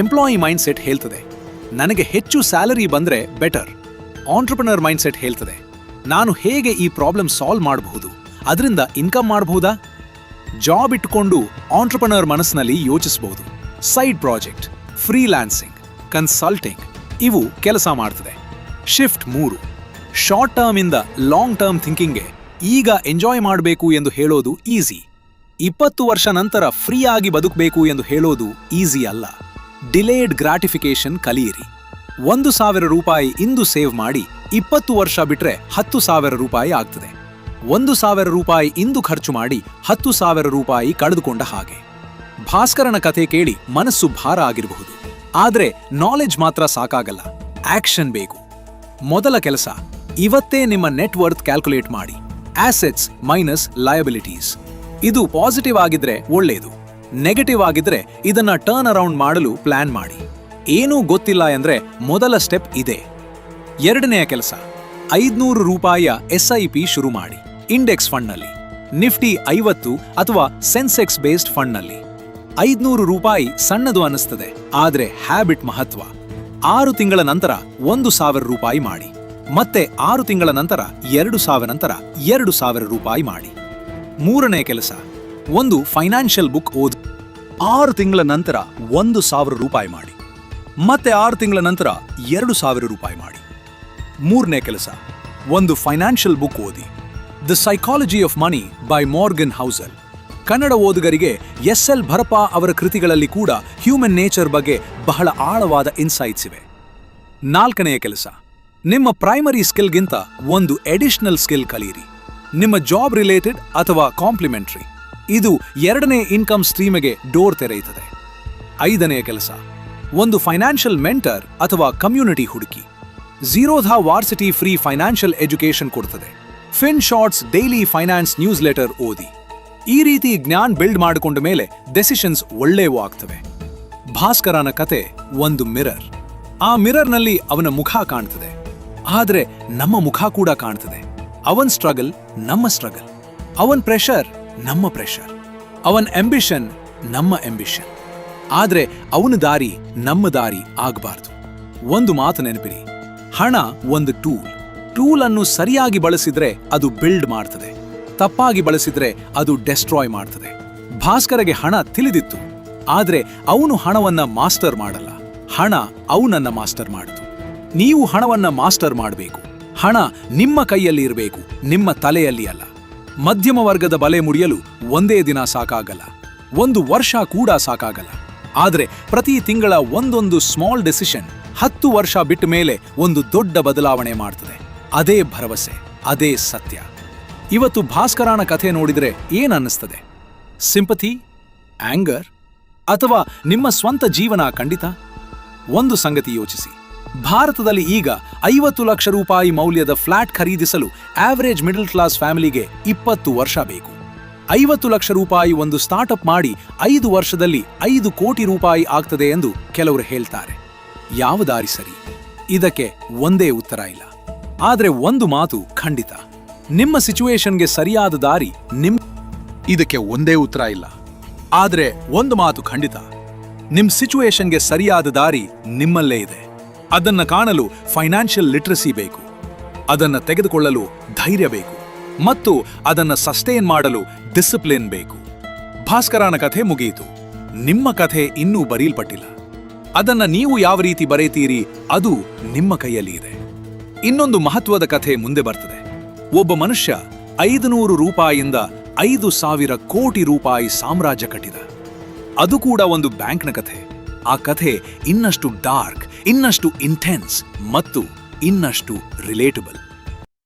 ಎಂಪ್ಲಾಯಿ ಮೈಂಡ್ಸೆಟ್ ಹೇಳ್ತದೆ, ನನಗೆ ಹೆಚ್ಚು ಸ್ಯಾಲರಿ ಬಂದ್ರೆ ಬೆಟರ್. ಆಂಟ್ರಪ್ರನರ್ ಮೈಂಡ್ಸೆಟ್ ಹೇಳ್ತದೆ, ನಾನು ಹೇಗೆ ಈ ಪ್ರಾಬ್ಲಮ್ ಸಾಲ್ವ್ ಮಾಡಬಹುದು, ಅದರಿಂದ ಇನ್ಕಮ್ ಮಾಡಬಹುದಾ? ಜಾಬ್ ಇಟ್ಕೊಂಡು ಆಂಟ್ರಪ್ರನರ್ ಮನಸ್ಸಿನಲ್ಲಿ ಯೋಚಿಸಬಹುದು. ಸೈಡ್ ಪ್ರಾಜೆಕ್ಟ್, ಫ್ರೀಲಾನ್ಸಿಂಗ್, ಕನ್ಸಲ್ಟಿಂಗ್ ಇವು ಕೆಲಸ ಮಾಡ್ತದೆ. ಶಿಫ್ಟ್ 3, ಶಾರ್ಟ್ ಟರ್ಮ್ ಇಂದ ಲಾಂಗ್ ಟರ್ಮ್ ಥಿಂಕಿಂಗ್ಗೆ. ಈಗ ಎಂಜಾಯ್ ಮಾಡಬೇಕು ಎಂದು ಹೇಳೋದು ಈಸಿ. 20 ವರ್ಷ ನಂತರ ಫ್ರೀ ಆಗಿ ಬದುಕಬೇಕು ಎಂದು ಹೇಳೋದು ಈಸಿ ಅಲ್ಲ. ಡಿಲೇಡ್ ಗ್ರಾಟಿಫಿಕೇಶನ್ ಕಲಿಯಿರಿ. 1,000 ರೂಪಾಯಿ ಇಂದು ಸೇವ್ ಮಾಡಿ 20 ವರ್ಷ ಬಿಟ್ರೆ 10,000 ರೂಪಾಯಿ ಆಗ್ತದೆ. 1,000 ರೂಪಾಯಿ ಇಂದು ಖರ್ಚು ಮಾಡಿ 10,000 ರೂಪಾಯಿ ಕಳೆದುಕೊಂಡ ಹಾಗೆ. ಭಾಸ್ಕರನ ಕಥೆ ಕೇಳಿ ಮನಸ್ಸು ಭಾರ ಆಗಿರಬಹುದು, ಆದ್ರೆ ನಾಲೆಡ್ಜ್ ಮಾತ್ರ ಸಾಕಾಗಲ್ಲ, ಆಕ್ಷನ್ ಬೇಕು. ಮೊದಲ ಕೆಲಸ, ಇವತ್ತೇ ನಿಮ್ಮ ನೆಟ್ ವರ್ತ್ ಕ್ಯಾಲ್ಕುಲೇಟ್ ಮಾಡಿ. Assets minus liabilities. ಇದು ಪಾಸಿಟಿವ್ ಆಗಿದ್ರೆ ಒಳ್ಳೆಯದು, ನೆಗೆಟಿವ್ ಆಗಿದ್ರೆ ಇದನ್ನ ಟರ್ನ್ ಅರೌಂಡ್ ಮಾಡಲು ಪ್ಲಾನ್ ಮಾಡಿ. ಏನೂ ಗೊತ್ತಿಲ್ಲ ಅಂದ್ರೆ ಮೊದಲ ಸ್ಟೆಪ್ ಇದೆ. ಎರಡನೆಯ ಕೆಲಸ, 500 ರೂಪಾಯಿಯ SIP ಶುರು ಮಾಡಿ. ಇಂಡೆಕ್ಸ್ ಫಂಡ್ನಲ್ಲಿ, ನಿಫ್ಟಿ 50 ಅಥವಾ ಸೆನ್ಸೆಕ್ಸ್ ಬೇಸ್ಡ್ ಫಂಡ್ನಲ್ಲಿ. 500 ರೂಪಾಯಿ ಸಣ್ಣದು ಅನ್ನಿಸ್ತದೆ, ಆದ್ರೆ ಹ್ಯಾಬಿಟ್ ಮಹತ್ವ. 6 ತಿಂಗಳ ನಂತರ 1,000 ರೂಪಾಯಿ ಮಾಡಿ. ಮತ್ತೆ 6 ತಿಂಗಳ ನಂತರ 2,000 ನಂತರ 2,000 ರೂಪಾಯಿ ಮಾಡಿ. ಮೂರನೇ ಕೆಲಸ, ಒಂದು ಫೈನಾನ್ಷಿಯಲ್ ಬುಕ್ ಓದಿ. 6 ತಿಂಗಳ ನಂತರ 1,000 ರೂಪಾಯಿ ಮಾಡಿ. ಮತ್ತೆ 6 ತಿಂಗಳ ನಂತರ 2,000 ರೂಪಾಯಿ ಮಾಡಿ. ಮೂರನೇ ಕೆಲಸ, ಒಂದು ಫೈನಾನ್ಷಿಯಲ್ ಬುಕ್ ಓದಿ. The psychology of money by Morgan Housel. Kannada ಓದುಗರಿಗೆ SL ಭರಪ ಅವರ ಕೃತಿಗಳಲ್ಲಿ ಕೂಡ ಹ್ಯೂಮನ್ ನೇಚರ್ ಬಗ್ಗೆ ಬಹಳ ಆಳವಾದ ಇನ್ಸೈಟ್ಸ್ ಇವೆ. ನಾಲ್ಕನೆಯ ಕೆಲಸ, ನಿಮ್ಮ ಪ್ರೈಮರಿ ಸ್ಕಿಲ್ಗಿಂತ ಒಂದು ಎಡಿಷನಲ್ ಸ್ಕಿಲ್ ಕಲಿಯಿರಿ. ನಿಮ್ಮ ಜಾಬ್ ರಿಲೇಟೆಡ್ ಅಥವಾ ಕಾಂಪ್ಲಿಮೆಂಟ್ರಿ. ಇದು ಎರಡನೇ ಇನ್ಕಮ್ ಸ್ಟ್ರೀಮಿಗೆ ಡೋರ್ ತೆರೆಯುತ್ತದೆ. ಐದನೆಯ ಕೆಲಸ, ಒಂದು ಫೈನಾನ್ಷಿಯಲ್ ಮೆಂಟರ್ ಅಥವಾ ಕಮ್ಯುನಿಟಿ ಹುಡುಕಿ. ಝೀರೋಧಾ ವಾರ್ಸಿಟಿ ಫ್ರೀ ಫೈನಾನ್ಷಿಯಲ್ ಎಜುಕೇಶನ್ ಕೊಡ್ತದೆ. Fin shorts daily finance news letter ಓದಿ. ಈ ರೀತಿ ಜ್ಞಾನ ಬಿಲ್ಡ್ ಮಾಡಿಕೊಂಡ ಮೇಲೆ ಡೆಸಿಷನ್ಸ್ ಒಳ್ಳೆಯವು ಆಗ್ತವೆ. ಭಾಸ್ಕರನ ಕತೆ ಒಂದು ಮಿರರ್. ಆ ಮಿರರ್ನಲ್ಲಿ ಅವನ ಮುಖ ಕಾಣ್ತದೆ, ಆದ್ರೆ ನಮ್ಮ ಮುಖ ಕೂಡ ಕಾಣ್ತದೆ. ಅವನ್ ಸ್ಟ್ರಗಲ್ ನಮ್ಮ ಸ್ಟ್ರಗಲ್, ಅವನ್ ಪ್ರೆಷರ್ ನಮ್ಮ ಪ್ರೆಷರ್, ಅವನ್ ಅಂಬಿಷನ್ ನಮ್ಮ ಅಂಬಿಷನ್. ಆದ್ರೆ ಅವನ ದಾರಿ ನಮ್ಮ ದಾರಿ ಆಗಬಾರ್ದು. ಒಂದು ಮಾತು ನೆನಪಿರಿ, ಹಣ ಒಂದು ಟೂಲ್ ಅನ್ನು ಸರಿಯಾಗಿ ಬಳಸಿದ್ರೆ ಅದು ಬಿಲ್ಡ್ ಮಾಡ್ತದೆ, ತಪ್ಪಾಗಿ ಬಳಸಿದ್ರೆ ಅದು ಡೆಸ್ಟ್ರಾಯ್ ಮಾಡ್ತದೆ. ಭಾಸ್ಕರಗೆ ಹಣ ತಿಳಿದಿತ್ತು, ಆದ್ರೆ ಅವನು ಹಣವನ್ನ ಮಾಸ್ಟರ್ ಮಾಡಲ್ಲ, ಹಣ ಅವನನ್ನ ಮಾಸ್ಟರ್ ಮಾಡಿತು. ನೀವು ಹಣವನ್ನ ಮಾಸ್ಟರ್ ಮಾಡಬೇಕು. ಹಣ ನಿಮ್ಮ ಕೈಯಲ್ಲಿ ಇರಬೇಕು, ನಿಮ್ಮ ತಲೆಯಲ್ಲಿ ಅಲ್ಲ. ಮಧ್ಯಮ ವರ್ಗದ ಬಲೆ ಮುರಿಯಲು ಒಂದೇ ದಿನ ಸಾಕಾಗಲ್ಲ, 1 ವರ್ಷ ಕೂಡ ಸಾಕಾಗಲ್ಲ. ಆದ್ರೆ ಪ್ರತಿ ತಿಂಗಳ ಒಂದೊಂದು ಸ್ಮಾಲ್ ಡೆಸಿಷನ್ 10 ವರ್ಷ ಬಿಟ್ಟ ಮೇಲೆ ಒಂದು ದೊಡ್ಡ ಬದಲಾವಣೆ ಮಾಡ್ತದೆ. ಅದೇ ಭರವಸೆ, ಅದೇ ಸತ್ಯ. ಇವತ್ತು ಭಾಸ್ಕರನ ಕಥೆ ನೋಡಿದ್ರೆ ಏನ್ ಅನ್ನಿಸ್ತದೆ? ಸಿಂಪಥಿ, ಆಂಗರ್, ಅಥವಾ ನಿಮ್ಮ ಸ್ವಂತ ಜೀವನ? ಖಂಡಿತ. ಒಂದು ಸಂಗತಿ ಯೋಚಿಸಿ, ಭಾರತದಲ್ಲಿ ಈಗ 50 ಲಕ್ಷ ರೂಪಾಯಿ ಮೌಲ್ಯದ ಫ್ಲಾಟ್ ಖರೀದಿಸಲು ಆವರೇಜ್ ಮಿಡಲ್ ಕ್ಲಾಸ್ ಫ್ಯಾಮಿಲಿಗೆ 20 ವರ್ಷ ಬೇಕು. 50 ಲಕ್ಷ ರೂಪಾಯಿ ಒಂದು ಸ್ಟಾರ್ಟ್ಅಪ್ ಮಾಡಿ 5 ವರ್ಷದಲ್ಲಿ 5 ಕೋಟಿ ರೂಪಾಯಿ ಆಗ್ತದೆ ಎಂದು ಕೆಲವರು ಹೇಳ್ತಾರೆ. ಯಾವ ದಾರಿ ಸರಿ? ಇದಕ್ಕೆ ಒಂದೇ ಉತ್ತರ ಇಲ್ಲ. ಆದ್ರೆ ಒಂದು ಮಾತು ಖಂಡಿತ, ನಿಮ್ಮ ಸಿಚುವೇಶನ್ಗೆ ಸರಿಯಾದ ದಾರಿ ಇದಕ್ಕೆ ಒಂದೇ ಉತ್ತರ ಇಲ್ಲ. ಆದ್ರೆ ಒಂದು ಮಾತು ಖಂಡಿತ, ನಿಮ್ ಸಿಚುವೇಶನ್ಗೆ ಸರಿಯಾದ ದಾರಿ ನಿಮ್ಮಲ್ಲೇ ಇದೆ. ಅದನ್ನ ಕಾಣಲು ಫೈನಾನ್ಷಿಯಲ್ ಲಿಟ್ರಸಿ ಬೇಕು, ಅದನ್ನ ತೆಗೆದುಕೊಳ್ಳಲು ಧೈರ್ಯ ಬೇಕು, ಮತ್ತು ಅದನ್ನ ಸಸ್ಟೇನ್ ಮಾಡಲು ಡಿಸಿಪ್ಲಿನ್ ಬೇಕು. ಭಾಸ್ಕರನ ಕಥೆ ಮುಗಿಯಿತು, ನಿಮ್ಮ ಕಥೆ ಇನ್ನೂ ಬರೀಲ್ಪಟ್ಟಿಲ್ಲ. ಅದನ್ನ ನೀವು ಯಾವ ರೀತಿ ಬರೆಯುತ್ತೀರಿ ಅದು ನಿಮ್ಮ ಕೈಯಲ್ಲಿ ಇದೆ. ಇನ್ನೊಂದು ಮಹತ್ವದ ಕಥೆ ಮುಂದೆ ಬರ್ತದೆ. ಒಬ್ಬ ಮನುಷ್ಯ 500 ರೂಪಾಯಿಯಿಂದ 5,000 ಕೋಟಿ ರೂಪಾಯಿ ಸಾಮ್ರಾಜ್ಯ ಕಟ್ಟಿದ. ಅದು ಕೂಡ ಒಂದು ಬ್ಯಾಂಕ್ನ ಕಥೆ. ಆ ಕಥೆ ಇನ್ನಷ್ಟು ಡಾರ್ಕ್, ಇನ್ನಷ್ಟು ಇಂಟೆನ್ಸ್ ಮತ್ತು ಇನ್ನಷ್ಟು ರಿಲೇಟಬಲ್.